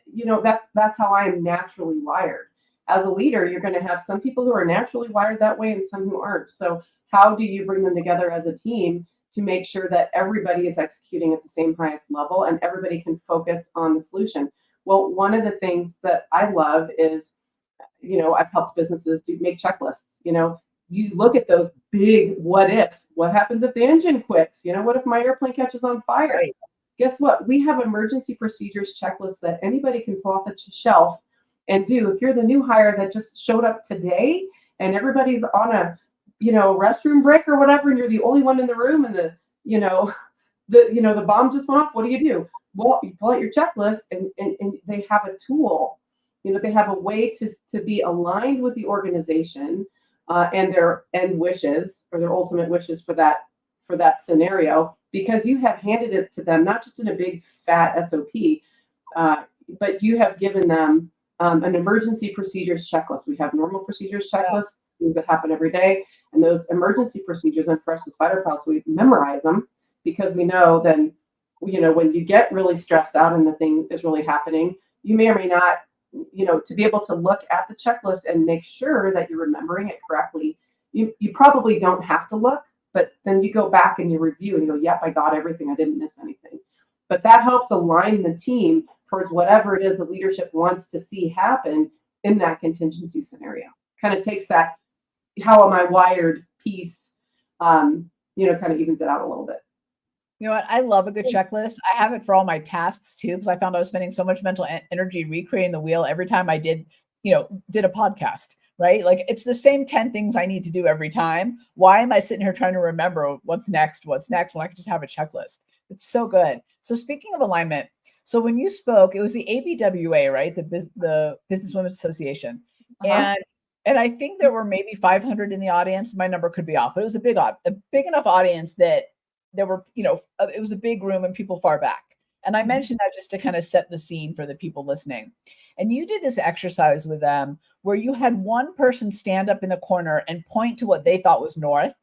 You know, that's how I am naturally wired. As a leader, you're going to have some people who are naturally wired that way and some who aren't. So how do you bring them together as a team to make sure that everybody is executing at the same highest level and everybody can focus on the solution? Well, one of the things that I love is, you know, I've helped businesses make checklists. You know, you look at those big what ifs. What happens if the engine quits? You know, what if my airplane catches on fire? Right. Guess what? We have emergency procedures checklists that anybody can pull off the shelf and do. If you're the new hire that just showed up today and everybody's on a, you know, restroom break or whatever, and you're the only one in the room and the bomb just went off, what do? Well, you pull out your checklist and they have a tool. You know, they have a way to be aligned with the organization and their end wishes or their ultimate wishes for that scenario, because you have handed it to them, not just in a big fat SOP, but you have given them an emergency procedures checklist. We have normal procedures checklists. things that happen every day. And those emergency procedures, and for us as fighter pilots, we memorize them because we know then, when you get really stressed out and the thing is really happening, you may or may not, to be able to look at the checklist and make sure that you're remembering it correctly. You probably don't have to look, but then you go back and you review and you go, yep, I got everything. I didn't miss anything. But that helps align the team towards whatever it is the leadership wants to see happen in that contingency scenario. Kind of takes that, how am I wired piece, kind of evens it out a little bit. You know what? I love a good checklist. I have it for all my tasks too, because I found I was spending so much mental energy recreating the wheel every time I did a podcast, right? Like it's the same 10 things I need to do every time. Why am I sitting here trying to remember what's next when I could just have a checklist? It's so good. So speaking of alignment, so when you spoke, it was the ABWA, right? The Business Women's Association. And I think there were maybe 500 in the audience. My number could be off, but it was a big enough audience that there were, it was a big room and people far back. And I mentioned that just to kind of set the scene for the people listening. And you did this exercise with them where you had one person stand up in the corner and point to what they thought was north.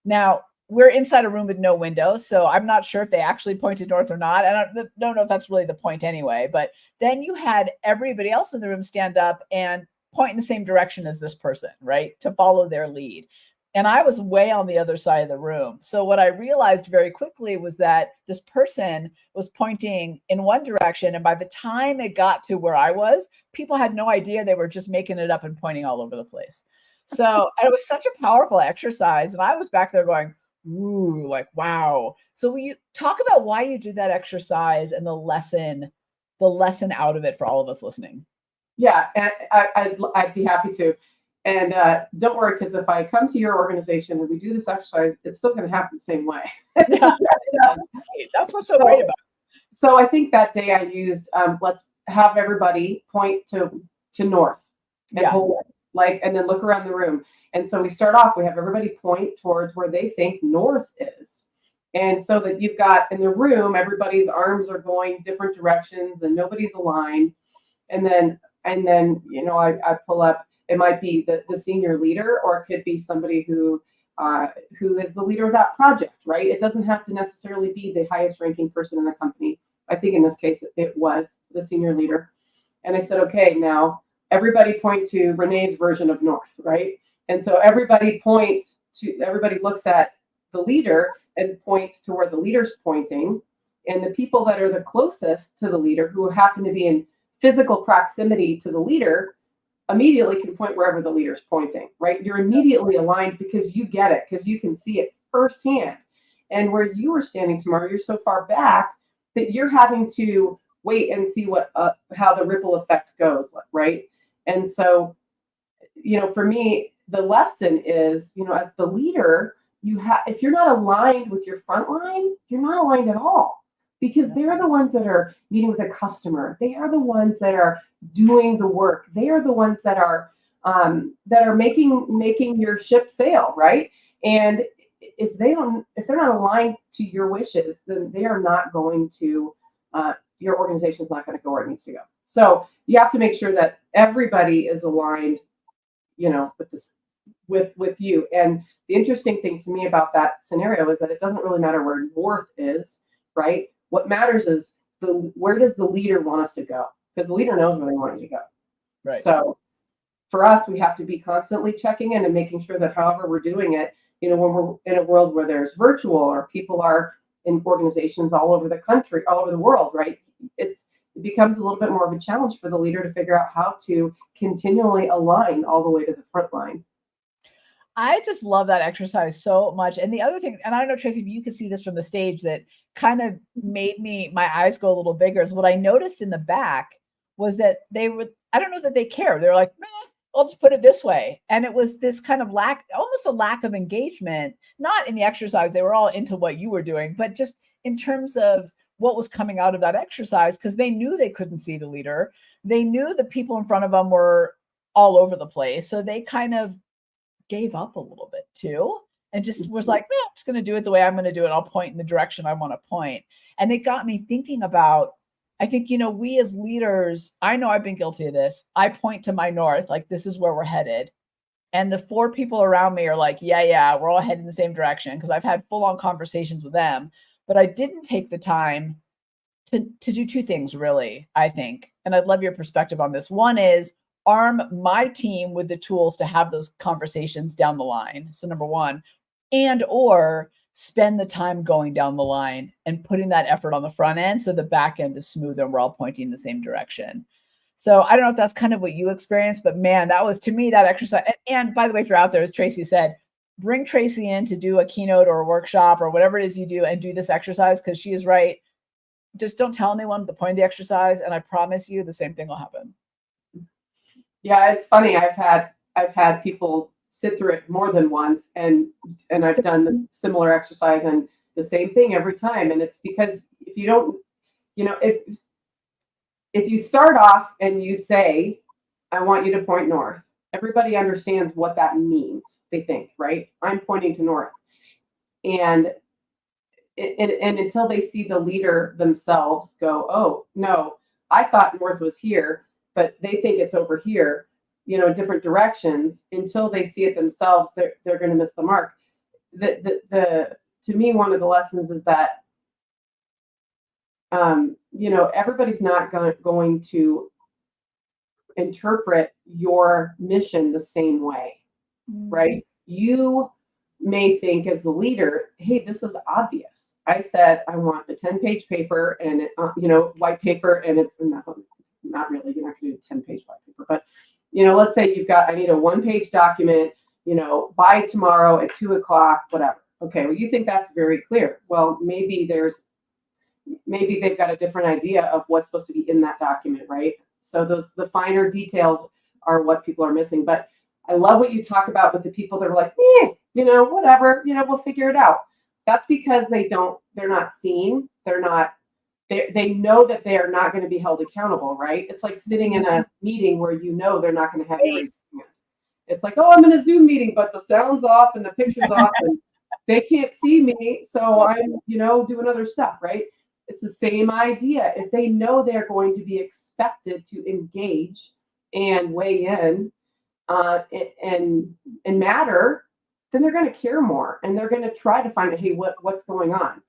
Now, we're inside a room with no windows, so I'm not sure if they actually pointed north or not. And I don't know if that's really the point anyway. But then you had everybody else in the room stand up and point in the same direction as this person, right? To follow their lead. And I was way on the other side of the room. So what I realized very quickly was that this person was pointing in one direction. And by the time it got to where I was, people had no idea. They were just making it up and pointing all over the place. So it was such a powerful exercise. And I was back there going, ooh, like, wow. So will you talk about why you did that exercise and the lesson out of it for all of us listening? Yeah, and I'd be happy to. And don't worry, because if I come to your organization and we do this exercise, it's still going to happen the same way. That's what's so great about it. So I think that day I used, let's have everybody point to north and hold it, and then look around the room. And so we start off, we have everybody point towards where they think north is. And so that you've got in the room, everybody's arms are going different directions and nobody's aligned. And then I pull up. It might be the senior leader, or it could be somebody who is the leader of that project, right? It doesn't have to necessarily be the highest ranking person in the company. I think in this case, it was the senior leader. And I said, okay, now everybody point to Renee's version of north, right? And so everybody looks at the leader and points to where the leader's pointing. And the people that are the closest to the leader, who happen to be in physical proximity to the leader, immediately can point wherever the leader's pointing, right? You're immediately aligned because you get it, because you can see it firsthand. And where you were standing, Tamara, you're so far back that you're having to wait and see how the ripple effect goes, right? And so, for me, the lesson is, as the leader, if you're not aligned with your front line, you're not aligned at all, because they're the ones that are meeting with a customer. They are the ones that are doing the work. They are the ones that are making your ship sail, right? And if they're not aligned to your wishes, then they are not going to. Your organization is not going to go where it needs to go. So you have to make sure that everybody is aligned, with you. And the interesting thing to me about that scenario is that it doesn't really matter where north is, right? What matters is where does the leader want us to go? Because the leader knows where they want you to go. Right. So for us, we have to be constantly checking in and making sure that however we're doing it, when we're in a world where there's virtual or people are in organizations all over the country, all over the world, right? It becomes a little bit more of a challenge for the leader to figure out how to continually align all the way to the front line. I just love that exercise so much. And the other thing, and I don't know, Tracy, if you could see this from the stage, that kind of made my eyes go a little bigger, is what I noticed in the back was that I don't know that they care. They're like, I'll just put it this way. And it was this kind of almost a lack of engagement, not in the exercise. They were all into what you were doing, but just in terms of what was coming out of that exercise, because they knew they couldn't see the leader. They knew the people in front of them were all over the place. So they kind of gave up a little bit too, and just was like, I'm just going to do it the way I'm going to do it. I'll point in the direction I want to point. And it got me thinking about, I think, we as leaders, I know I've been guilty of this. I point to my north, like this is where we're headed. And the 4 people around me are like, yeah, we're all heading in the same direction, because I've had full on conversations with them. But I didn't take the time to do 2 things, really, I think. And I'd love your perspective on this. One is arm my team with the tools to have those conversations down the line. So number 1, and or spend the time going down the line and putting that effort on the front end so the back end is smoother and we're all pointing in the same direction. So I don't know if that's kind of what you experienced, but man, that was, to me, that exercise. And by the way, if you're out there, as Tracy said, bring Tracy in to do a keynote or a workshop or whatever it is you do, and do this exercise, because she is right. Just don't tell anyone the point of the exercise, and I promise you the same thing will happen. Yeah, it's funny. I've had people sit through it more than once, and I've done the similar exercise and the same thing every time. And it's because if you don't, if you start off and you say, I want you to point north, everybody understands what that means. They think, right? I'm pointing to north. And until they see the leader themselves go, oh, no, I thought north was here, but they think it's over here, different directions, until they see it themselves, they're going to miss the mark. To me, one of the lessons is that, everybody's not going to interpret your mission the same way, right? You may think as the leader, hey, this is obvious. I said I want a 10-page paper and white paper, and it's not really, you're not going to do a 10-page white paper, but let's say I need a 1-page document, by tomorrow at 2:00, whatever. Okay, well, you think that's very clear. Well, maybe they've got a different idea of what's supposed to be in that document, right? So the finer details are what people are missing. But I love what you talk about with the people that are like, whatever, we'll figure it out. That's because they're not seen. They know that they are not going to be held accountable, right? It's like sitting in a meeting where they're not going to have you raise your hand. It's like, oh, I'm in a Zoom meeting, but the sound's off and the picture's off and they can't see me. So I'm, doing other stuff, right? It's the same idea. If they know they're going to be expected to engage and weigh in and matter, then they're going to care more, and they're going to try to find out, hey, what's going on,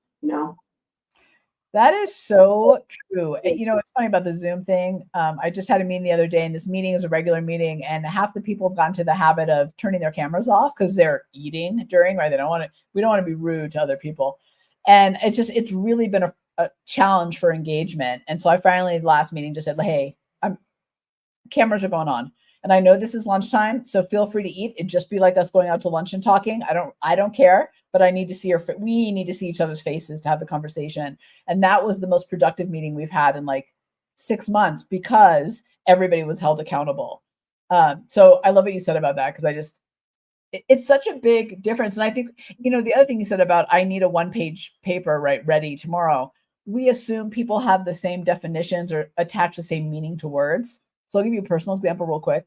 That is so true. It's funny about the Zoom thing. I just had a meeting the other day, and this meeting is a regular meeting, and half the people have gotten to the habit of turning their cameras off because they're eating during, right? We don't want to be rude to other people. And it's really been a challenge for engagement. And so I finally, last meeting, just said, hey, cameras are going on. And I know this is lunchtime, so feel free to eat. It'd just be like us going out to lunch and talking. I don't care, but we need to see each other's faces to have the conversation. And that was the most productive meeting we've had in like 6 months, because everybody was held accountable. So I love what you said about that, because it's such a big difference. And I think, the other thing you said about, I need a 1-page paper, right, ready tomorrow. We assume people have the same definitions or attach the same meaning to words. So I'll give you a personal example real quick.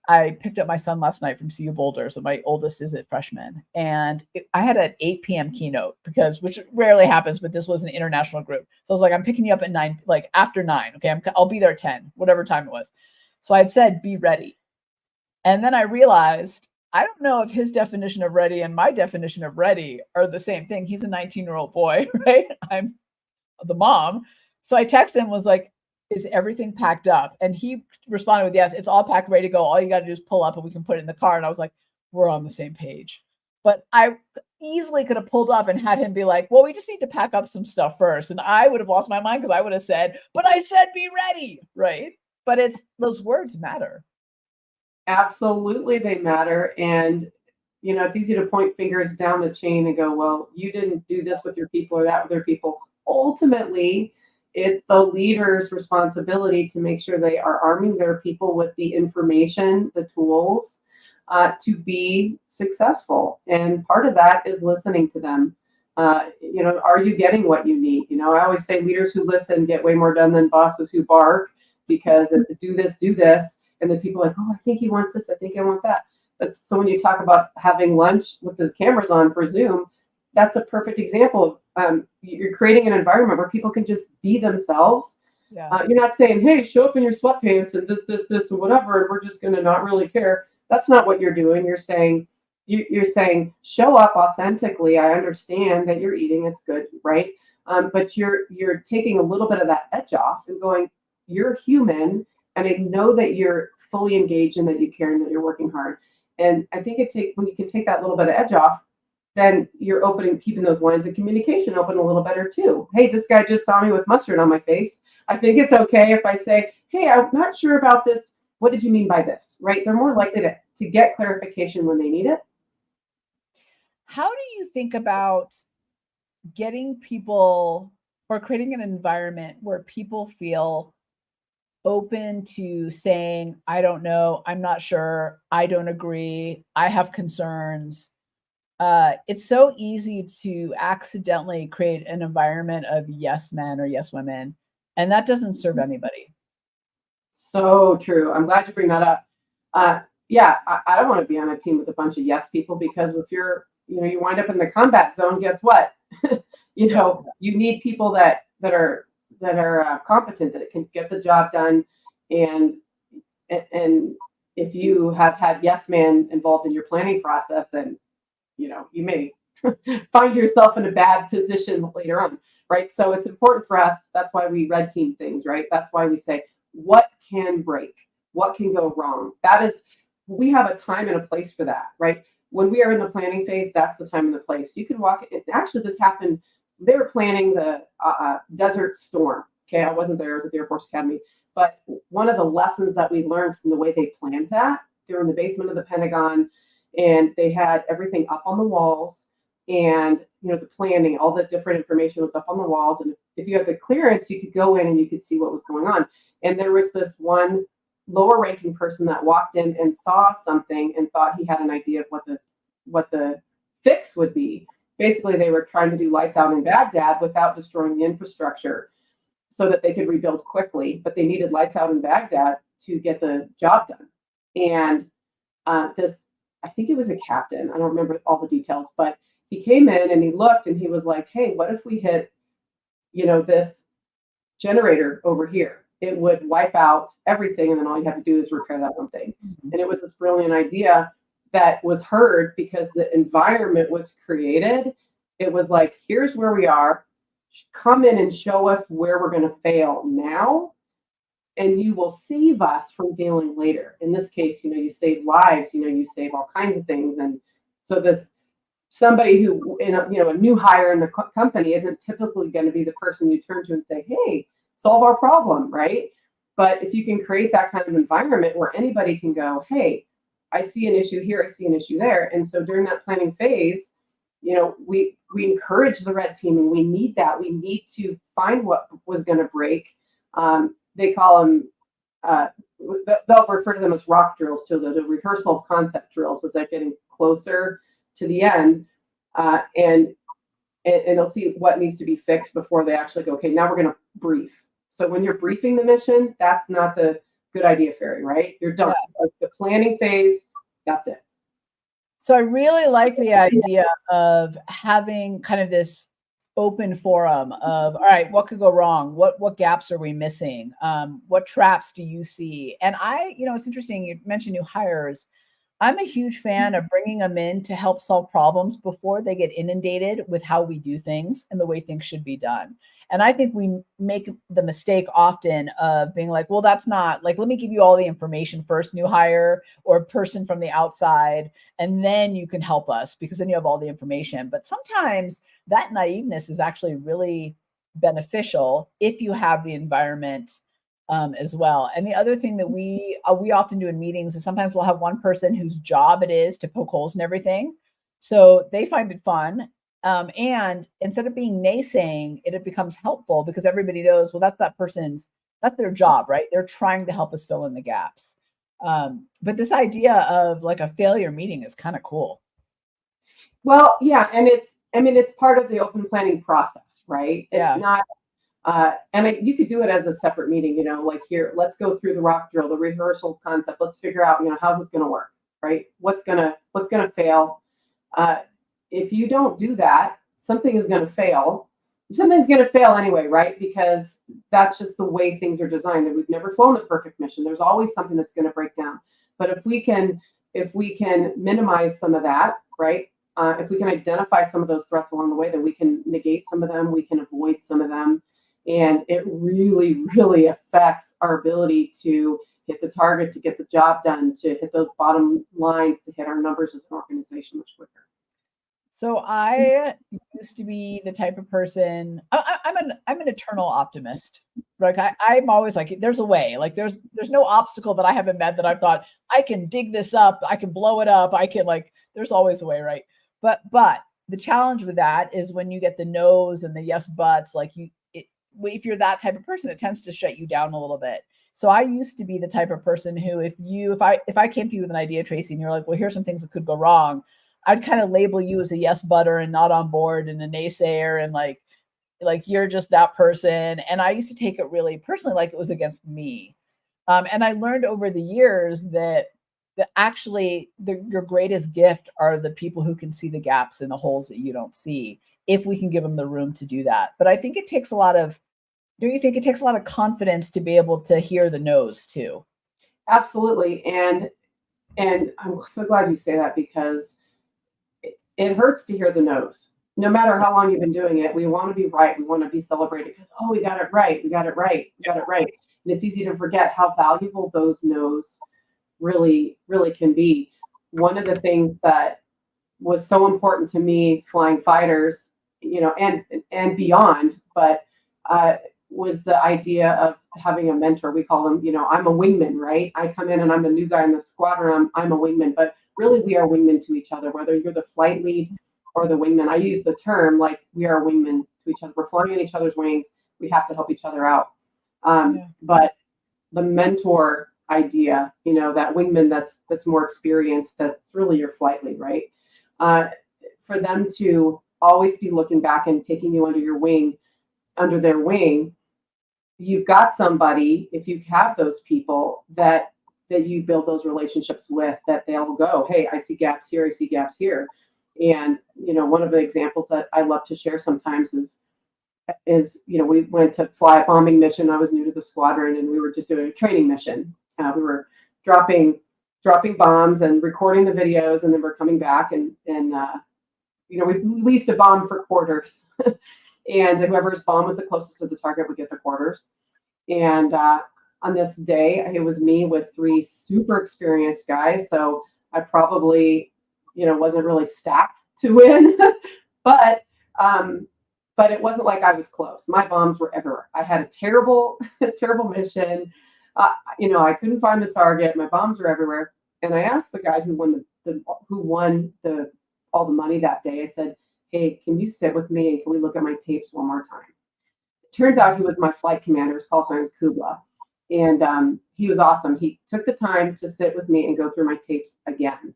I picked up my son last night from CU Boulder. So my oldest is a freshman, and I had an 8 p.m. keynote, which rarely happens, but this was an international group. So I was like, I'm picking you up at 9, like after 9. Okay. I'll be there at 10, whatever time it was. So I had said, be ready. And then I realized, I don't know if his definition of ready and my definition of ready are the same thing. He's a 19-year-old boy, right? I'm the mom. So I texted him, was like, is everything packed up? And he responded with, yes, it's all packed, ready to go. All you got to do is pull up and we can put it in the car. And I was like, we're on the same page. But I easily could have pulled up and had him be like, well, we just need to pack up some stuff first. And I would have lost my mind, because I would have said, but I said, be ready, right? But those words matter. Absolutely, they matter. And, it's easy to point fingers down the chain and go, well, you didn't do this with your people or that with their people. Ultimately, it's the leader's responsibility to make sure they are arming their people with the information, the tools, to be successful. And part of that is listening to them. Are you getting what you need? I always say leaders who listen get way more done than bosses who bark, because it's do this. And then people are like, oh, I think he wants this. I think I want that. So when you talk about having lunch with the cameras on for Zoom, that's a perfect example. You're creating an environment where people can just be themselves. Yeah. You're not saying, hey, show up in your sweatpants and this, and whatever, and we're just going to not really care. That's not what you're doing. You're saying show up authentically. I understand that you're eating, it's good, right? But you're taking a little bit of that edge off and going, you're human, and I know that you're fully engaged and that you care and that you're working hard. And I think when you can take that little bit of edge off, then you're keeping those lines of communication open a little better too. Hey, this guy just saw me with mustard on my face. I think it's okay if I say, hey, I'm not sure about this. What did you mean by this? Right? They're more likely to get clarification when they need it. How do you think about getting people or creating an environment where people feel open to saying, I don't know, I'm not sure, I don't agree, I have concerns? It's so easy to accidentally create an environment of yes men or yes women, and that doesn't serve anybody. So true. I'm glad you bring that up. Yeah, I don't want to be on a team with a bunch of yes people, because if you wind up in the combat zone, guess what? You need people that are competent, that can get the job done, and if you have had yes man involved in your planning process, then you may find yourself in a bad position later on, right? So it's important for us. That's why we red team things, right? That's why we say, what can break? What can go wrong? We have a time and a place for that, right? When we are in the planning phase, that's the time and the place. You can walk it. Actually, this happened. They were planning the Desert Storm. Okay, I wasn't there. I was at the Air Force Academy. But one of the lessons that we learned from the way they planned that, they were in the basement of the Pentagon, and they had everything up on the walls, and the planning, all the different information was up on the walls. And if you had the clearance, you could go in and you could see what was going on. And there was this one lower ranking person that walked in and saw something and thought he had an idea of what the fix would be. Basically, they were trying to do lights out in Baghdad without destroying the infrastructure so that they could rebuild quickly, but they needed lights out in Baghdad to get the job done. And I think it was a captain, I don't remember all the details, but he came in and he looked and he was like, hey, what if we hit, this generator over here? It would wipe out everything, and then all you have to do is repair that one thing. Mm-hmm. And it was this brilliant idea that was heard because the environment was created. It was like, here's where we are. Come in and show us where we're going to fail now, and you will save us from failing later. In this case, you save lives, you save all kinds of things. And so somebody who, a new hire in the company isn't typically going to be the person you turn to and say, hey, solve our problem, right? But if you can create that kind of environment where anybody can go, hey, I see an issue here, I see an issue there. And so during that planning phase, we encourage the red team, and we need that. We need to find what was going to break. They call them, they'll refer to them as rock drills, to the rehearsal of concept drills, as they're getting closer to the end. And they'll see what needs to be fixed before they actually go, okay, now we're going to brief. So when you're briefing the mission, that's not the good idea fairy, right? You're done. Yeah. Like the planning phase, that's it. So I really like the idea of having kind of this open forum of, all right, what could go wrong? What gaps are we missing? What traps do you see? And it's interesting, you mentioned new hires. I'm a huge fan of bringing them in to help solve problems before they get inundated with how we do things and the way things should be done. And I think we make the mistake often of being like, well, that's not like, let me give you all the information first, new hire or person from the outside, and then you can help us because then you have all the information. But sometimes that naiveness is actually really beneficial if you have the environment as well. And the other thing that we often do in meetings is sometimes we'll have one person whose job it is to poke holes in everything. So they find it fun. And instead of being naysaying, it becomes helpful because everybody knows, well, that's their job, right? They're trying to help us fill in the gaps. But this idea of like a failure meeting is kind of cool. Well, yeah. And it's part of the open planning process, right? It's not, you could do it as a separate meeting, like here, let's go through the rock drill, the rehearsal concept. Let's figure out, how's this going to work, right? What's going to fail? If you don't do that, something is going to fail. Something's going to fail anyway, right? Because that's just the way things are designed. That we've never flown the perfect mission. There's always something that's going to break down. But if we can if we can minimize some of that, right? If we can identify some of those threats along the way, then we can negate some of them, we can avoid some of them. And it really, really affects our ability to hit the target, to get the job done, to hit those bottom lines, to hit our numbers as an organization much quicker. So I used to be the type of person. I'm an eternal optimist. Like I'm always like, there's a way. Like there's no obstacle that I haven't met that I've thought I can dig this up, I can blow it up, I can like. There's always a way, right? But the challenge with that is when you get the no's and the yes buts. Like if you're that type of person, it tends to shut you down a little bit. So I used to be the type of person who, if I came to you with an idea, Tracy, and you're like, well, here's some things that could go wrong, I'd kind of label you as a yes butter and not on board and a naysayer and like you're just that person. And I used to take it really personally, like it was against me. And I learned over the years that actually your greatest gift are the people who can see the gaps and the holes that you don't see, if we can give them the room to do that. But I think it takes a lot of, don't you think it takes a lot of confidence to be able to hear the no's too? Absolutely. And I'm so glad you say that, because it hurts to hear the no's. No matter how long you've been doing it, we want to be right. We want to be celebrated because, oh, we got it right. We got it right. We got it right. And it's easy to forget how valuable those no's really, really can be. One of the things that was so important to me flying fighters, and beyond, but was the idea of having a mentor. We call them, I'm a wingman, right? I come in and I'm the new guy in the squadron. I'm a wingman, but really we are wingmen to each other, whether you're the flight lead or the wingman. I use the term like we are wingmen to each other. We're flying in each other's wings. We have to help each other out. But the mentor idea, that wingman that's more experienced, that's really your flight lead, right? For them to always be looking back and taking you under their wing, you've got somebody, if you have those people that you build those relationships with, that they'll go, hey, I see gaps here, I see gaps here. And, one of the examples that I love to share sometimes is, we went to fly a bombing mission. I was new to the squadron and we were just doing a training mission. We were dropping bombs and recording the videos, and then we're coming back and we used to bomb for quarters. And whoever's bomb was the closest to the target would get the quarters. And on this day, it was me with 3 super experienced guys. So I probably, wasn't really stacked to win, but it wasn't like I was close. My bombs were everywhere. I had a terrible, terrible mission. I couldn't find the target. My bombs were everywhere. And I asked the guy who won all the money that day. I said, hey, can you sit with me and can we look at my tapes one more time? It turns out he was my flight commander. His call sign was Kubla. And he was awesome. He took the time to sit with me and go through my tapes again.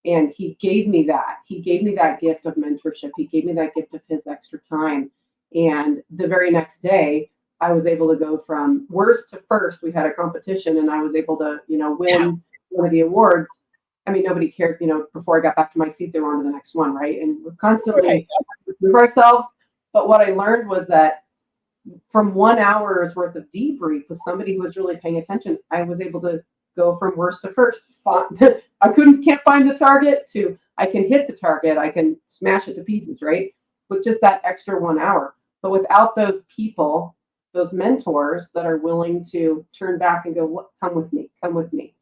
And he gave me that. He gave me that gift of mentorship. He gave me that gift of his extra time. And the very next day, I was able to go from worst to first. We had a competition and I was able to, win one of the awards. I mean, nobody cared, before I got back to my seat, they were on to the next one, right? And we're constantly improve ourselves. But what I learned was that from 1 hour's worth of debrief with somebody who was really paying attention, I was able to go from worst to first. I can't find the target to I can hit the target, I can smash it to pieces, right? With just that extra 1 hour. But without those people, those mentors that are willing to turn back and go, come with me, come with me.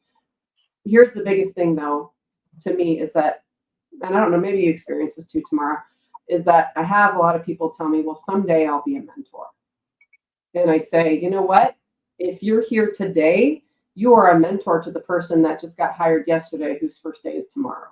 Here's the biggest thing, though, to me is that, and I don't know, maybe you experience this too, Tamara, is that I have a lot of people tell me, well, someday I'll be a mentor. And I say, you know what? If you're here today, you are a mentor to the person that just got hired yesterday, whose first day is tomorrow.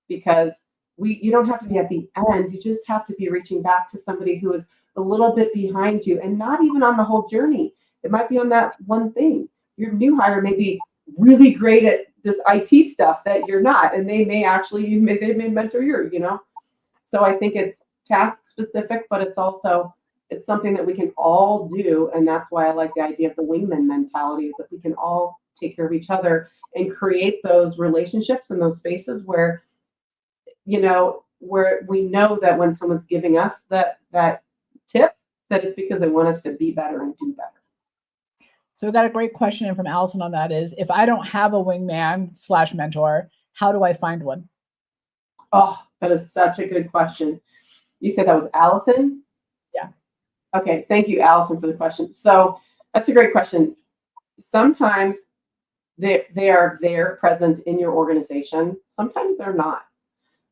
Because you don't have to be at the end. You just have to be reaching back to somebody who is a little bit behind you and not even on the whole journey. It might be on that one thing. Your new hire may be really great at this IT stuff that you're not, and they may mentor you, So I think it's task specific, but it's something that we can all do. And that's why I like the idea of the wingman mentality, is that we can all take care of each other and create those relationships and those spaces where we know that when someone's giving us that tip, that it's because they want us to be better and do better. So we got a great question in from Allison on that is, if I don't have a wingman / mentor, How do I find one? Oh, that is such a good question. You said that was Allison? Yeah. Okay, thank you, Allison, for the question. So that's a great question. Sometimes they are there present in your organization. Sometimes they're not.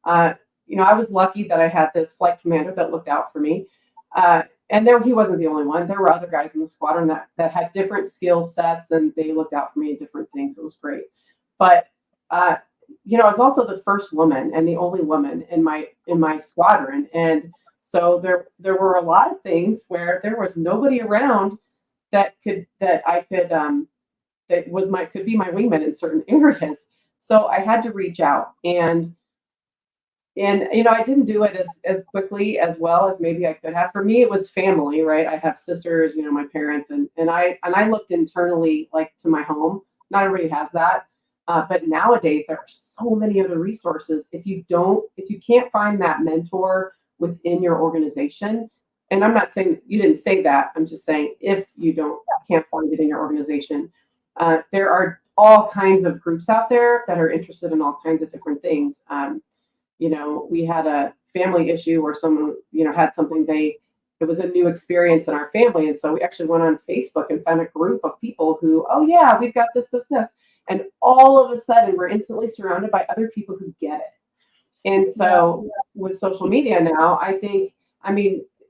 Uh, I was lucky that I had this flight commander that looked out for me. And he wasn't the only one. There were other guys in the squadron that had different skill sets, and they looked out for me in different things. It was great. But uh, I was also the first woman and the only woman in my squadron, and so there were a lot of things where there was nobody around that I could could be my wingman in certain areas. So I had to reach out, and I didn't do it as quickly as well as maybe I could have. For me, it was family, right? I have sisters, my parents, and I looked internally, like, to my home. Not everybody has that, but nowadays there are so many other resources. If you can't find that mentor within your organization, and I'm not saying you didn't say that. I'm just saying if you can't find it in your organization, there are all kinds of groups out there that are interested in all kinds of different things. We had a family issue where someone, had something it was a new experience in our family. And so we actually went on Facebook and found a group of people who, oh yeah, we've got this. And all of a sudden we're instantly surrounded by other people who get it. And so with social media now,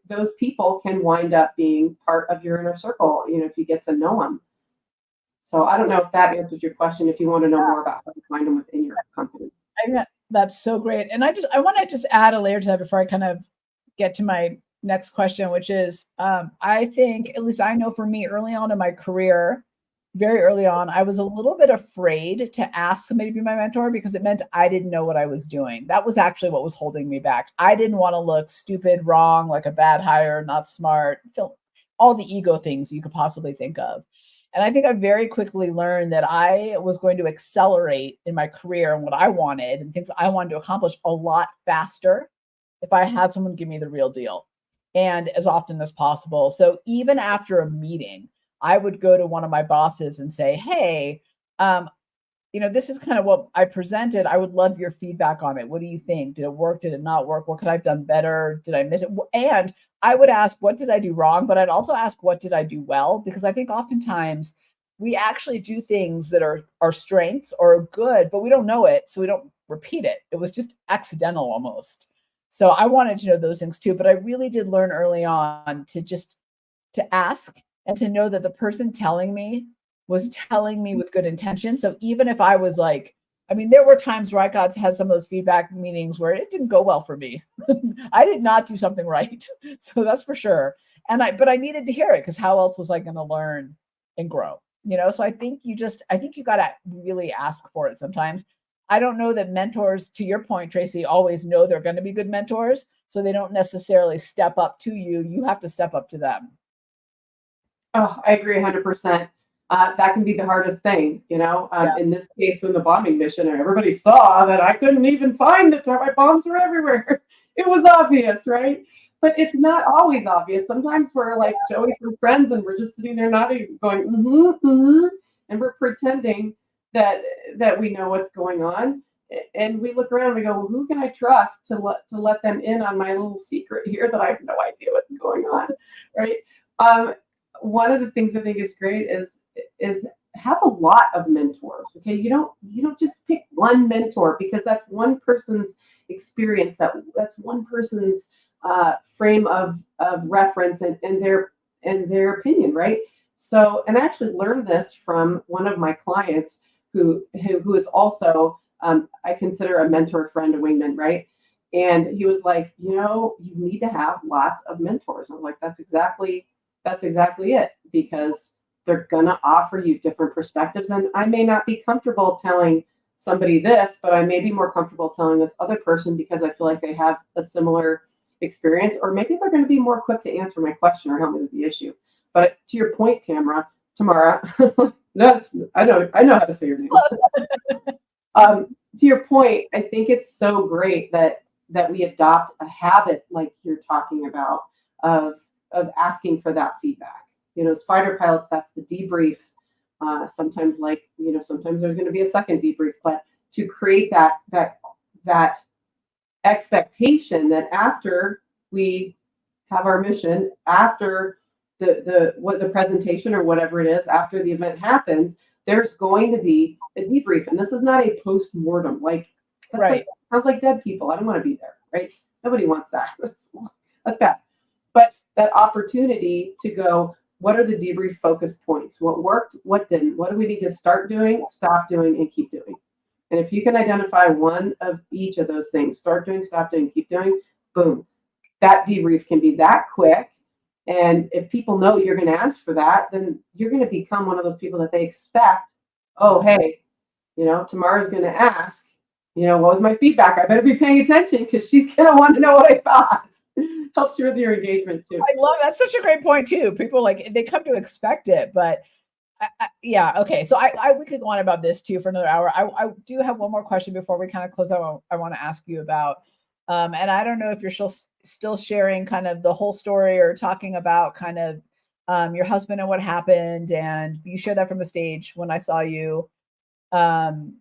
those people can wind up being part of your inner circle, if you get to know them. So I don't know if that answers your question, if you want to know more about how to find them within your company. I think that's so great. And I want to just add a layer to that before I kind of get to my next question, which is, I think, at least I know for me, early on in my career, very early on, I was a little bit afraid to ask somebody to be my mentor because it meant I didn't know what I was doing. That was actually what was holding me back. I didn't want to look stupid, wrong, like a bad hire, not smart, all the ego things you could possibly think of. And I think I very quickly learned that I was going to accelerate in my career and what I wanted and things I wanted to accomplish a lot faster if I had someone give me the real deal and as often as possible. So even after a meeting, I would go to one of my bosses and say, hey, this is kind of what I presented. I would love your feedback on it. What do you think? Did it work? Did it not work? What could I have done better? Did I miss it? And I would ask, what did I do wrong? But I'd also ask, what did I do well? Because I think oftentimes we actually do things that are our strengths or good, but we don't know it. So we don't repeat it. It was just accidental almost. So I wanted to know those things too. But I really did learn early on to ask and to know that the person telling me was telling me with good intention. So even if I was like, there were times where I got to have some of those feedback meetings where it didn't go well for me. I did not do something right. So that's for sure. But I needed to hear it because how else was I going to learn and grow? So I think you got to really ask for it sometimes. I don't know that mentors, to your point, Tracy, always know they're going to be good mentors. So they don't necessarily step up to you. You have to step up to them. Oh, I agree 100%. That can be the hardest thing, in this case, in the bombing mission, everybody saw that I couldn't even find the termite bombs were everywhere. It was obvious, right? But it's not always obvious. Sometimes we're like Joey from Friends and we're just sitting there nodding, going, and we're pretending that we know what's going on. And we look around and we go, well, who can I trust to let them in on my little secret here that I have no idea what's going on, right? One of the things I think is great is have a lot of mentors. Okay, you don't just pick one mentor because that's one person's experience, that's one person's frame of reference and their opinion, right? So, and I actually learned this from one of my clients who is also I consider a mentor, friend, a wingman, right? And he was like, you need to have lots of mentors. I was like, that's exactly it, because they're going to offer you different perspectives. And I may not be comfortable telling somebody this, but I may be more comfortable telling this other person because I feel like they have a similar experience, or maybe they're going to be more equipped to answer my question or help me with the issue. But to your point, Tamara, no, I know how to say your name. To your point, I think it's so great that we adopt a habit like you're talking about of asking for that feedback. As fighter pilots, that's the debrief. Sometimes sometimes there's going to be a second debrief, but to create that expectation that after we have our mission, after the presentation or whatever it is, after the event happens, there's going to be a debrief. And this is not a post-mortem. Like, that's Right. like, sounds like dead people. I don't want to be there, right? Nobody wants that. That's bad. But that opportunity to go, what are the debrief focus points? What worked? What didn't? What do we need to start doing, stop doing, and keep doing? And if you can identify one of each of those things, start doing, stop doing, keep doing, boom, that debrief can be that quick. And if people know you're going to ask for that, then you're going to become one of those people that they expect. Oh, hey, Tamara's going to ask, what was my feedback? I better be paying attention because she's going to want to know what I thought. Helps you with your engagement too. I love that's such a great point too. People they come to expect it, but yeah, okay. So we could go on about this too for another hour. I do have one more question before we kind of close out. I want to ask you about, and I don't know if you're still sharing kind of the whole story or talking about kind of your husband and what happened, and you shared that from the stage when I saw you. And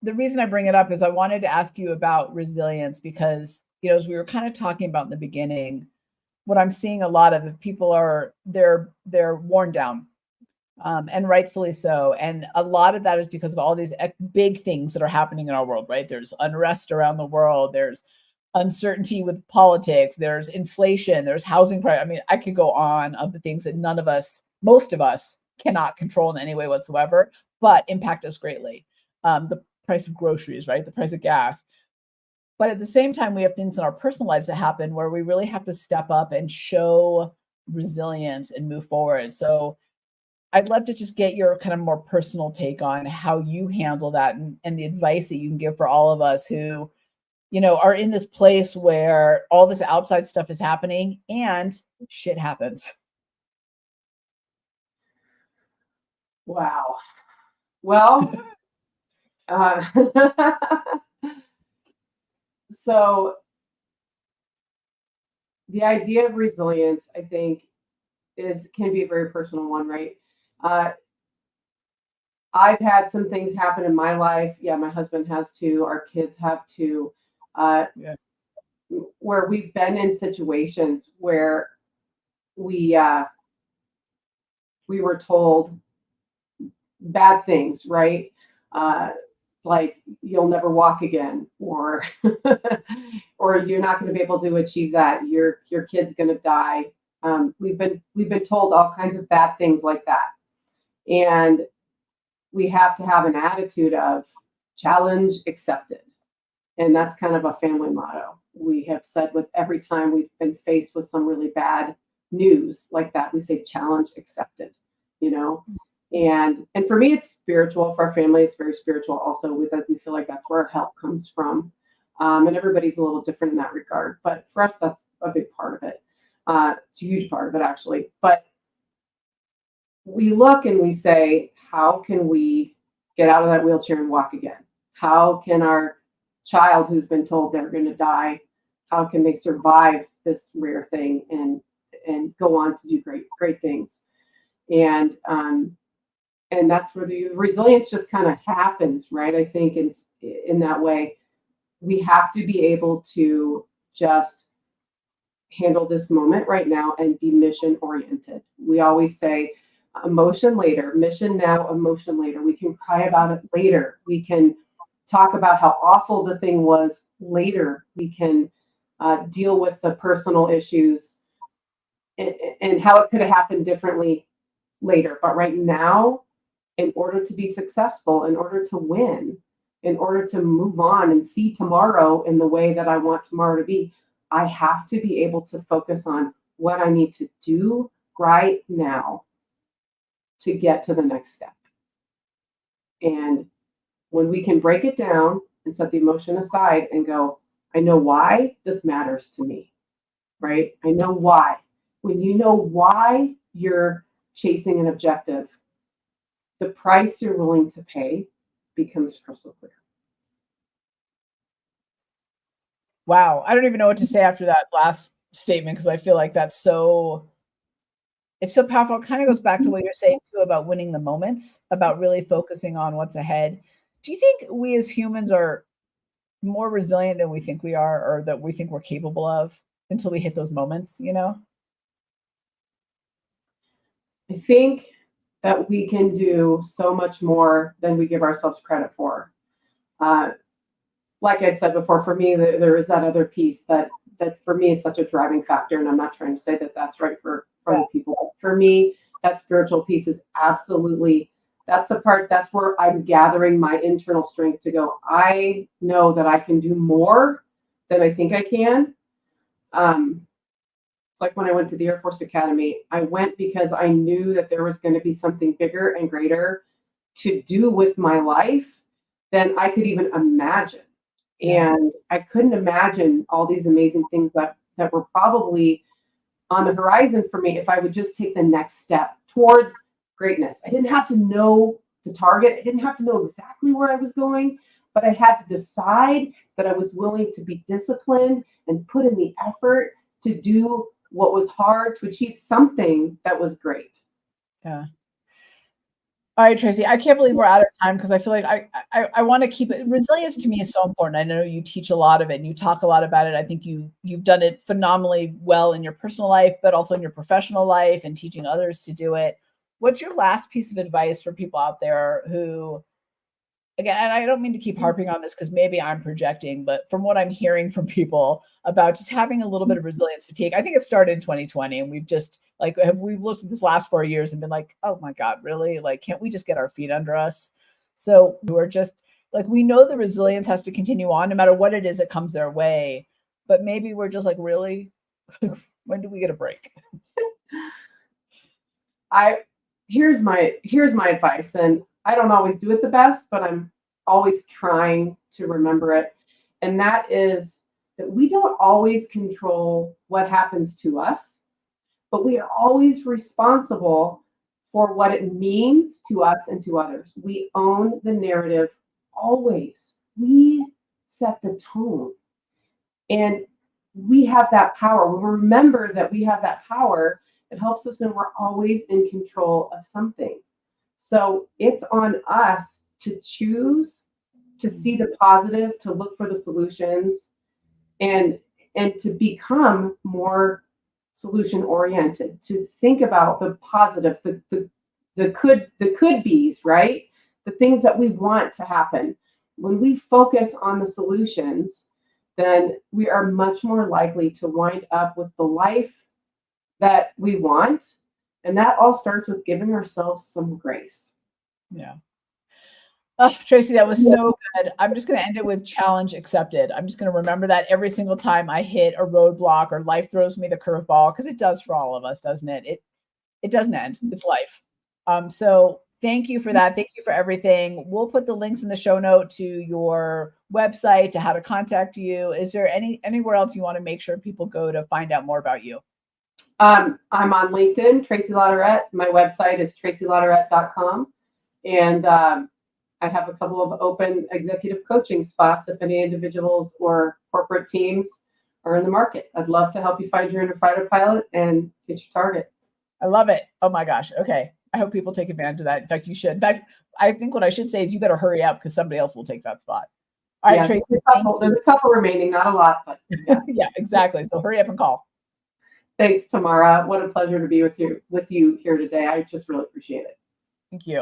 the reason I bring it up is I wanted to ask you about resilience because, as we were kind of talking about in the beginning, what I'm seeing a lot of people they're worn down, and rightfully so. And a lot of that is because of all these big things that are happening in our world, right? There's unrest around the world. There's uncertainty with politics. There's inflation. There's housing price. I mean, I could go on of the things that most of us cannot control in any way whatsoever, but impact us greatly. The price of groceries, right? The price of gas. But at the same time, we have things in our personal lives that happen where we really have to step up and show resilience and move forward. So I'd love to just get your kind of more personal take on how you handle that and the advice that you can give for all of us who, are in this place where all this outside stuff is happening and shit happens. Wow. Well, so the idea of resilience, I think, can be a very personal one, right? I've had some things happen in my life. Yeah, my husband has too. Our kids have too. Yeah. Where we've been in situations where we were told bad things, right? Like you'll never walk again, or or you're not going to be able to achieve that. Your kid's going to die. We've been told all kinds of bad things like that, and we have to have an attitude of challenge accepted, and that's kind of a family motto. We have said with every time we've been faced with some really bad news like that, we say challenge accepted. And for me, it's spiritual. For our family, it's very spiritual. Also, we feel like that's where our help comes from. And everybody's a little different in that regard. But for us, that's a big part of it. It's a huge part of it, actually. But we look and we say, how can we get out of that wheelchair and walk again? How can our child who's been told they're going to die, how can they survive this rare thing and go on to do great things? And that's where the resilience just kind of happens, right? I think in that way, we have to be able to just handle this moment right now and be mission oriented. We always say emotion later, mission now, emotion later. We can cry about it later. We can talk about how awful the thing was later. We can deal with the personal issues and how it could have happened differently later. But right now, in order to be successful, in order to win, in order to move on and see tomorrow in the way that I want tomorrow to be, I have to be able to focus on what I need to do right now to get to the next step. And when we can break it down and set the emotion aside and go, I know why this matters to me, right? I know why. When you know why you're chasing an objective, the price you're willing to pay becomes crystal clear. Wow. I don't even know what to say after that last statement because I feel like that's so it's so powerful. It kind of goes back to what you're saying too about winning the moments, about really focusing on what's ahead. Do you think we as humans are more resilient than we think we are, or that we think we're capable of until we hit those moments, you know? I think that we can do so much more than we give ourselves credit for. Uh, like I said before, for me, there is that other piece that for me is such a driving factor, and I'm not trying to say that that's right for Yeah. other people. But for me, that spiritual piece is absolutely that's the part. That's where I'm gathering my internal strength to go. I know that I can do more than I think I can. Um, it's like when I went to the Air Force Academy. I went because I knew that there was going to be something bigger and greater to do with my life than I could even imagine. Yeah. And I couldn't imagine all these amazing things that were probably on the horizon for me if I would just take the next step towards greatness. I didn't have to know the target. I didn't have to know exactly where I was going, but I had to decide that I was willing to be disciplined and put in the effort to do what was hard to achieve something that was great. Yeah. All right, Tracy, I can't believe we're out of time because I feel like I want to keep it. Resilience to me is so important. I know you teach a lot of it and you talk a lot about it. I think you've done it phenomenally well in your personal life, but also in your professional life and teaching others to do it. What's your last piece of advice for people out there who, again, and I don't mean to keep harping on this because maybe I'm projecting, but from what I'm hearing from people about just having a little bit of resilience fatigue, I think it started in 2020, and we've just we've looked at this last 4 years and been like, oh my God, really? Like, can't we just get our feet under us? So we're just like, we know the resilience has to continue on no matter what it is that comes their way, but maybe we're just like, really, when do we get a break? I here's my advice, and I don't always do it the best, but I'm always trying to remember it. And that is that we don't always control what happens to us, but we are always responsible for what it means to us and to others. We own the narrative always. We set the tone. And we have that power. When we remember that we have that power, it helps us know we're always in control of something. So it's on us to choose to see the positive, to look for the solutions, and to become more solution oriented, to think about the positives, the could be's, right? The things that we want to happen. When we focus on the solutions, then we are much more likely to wind up with the life that we want. And that all starts with giving ourselves some grace. Yeah. Oh, Tracy, that was so good. I'm just going to end it with challenge accepted. I'm just going to remember that every single time I hit a roadblock or life throws me the curveball, because it does for all of us, doesn't it? It doesn't end. It's life. So thank you for that. Thank you for everything. We'll put the links in the show note to your website, to how to contact you. Is there anywhere else you want to make sure people go to find out more about you? I'm on LinkedIn, Tracy LaTourrette. My website is tracylatorette.com. And I have a couple of open executive coaching spots if any individuals or corporate teams are in the market. I'd love to help you find your inner fighter pilot and get your target. I love it. Oh my gosh. Okay. I hope people take advantage of that. In fact, you should. In fact, I think what I should say is you better hurry up because somebody else will take that spot. All right, Yeah, Tracy. there's a couple remaining, not a lot, but yeah. Yeah, exactly. So hurry up and call. Thanks, Tamara. What a pleasure to be with you here today. I just really appreciate it. Thank you.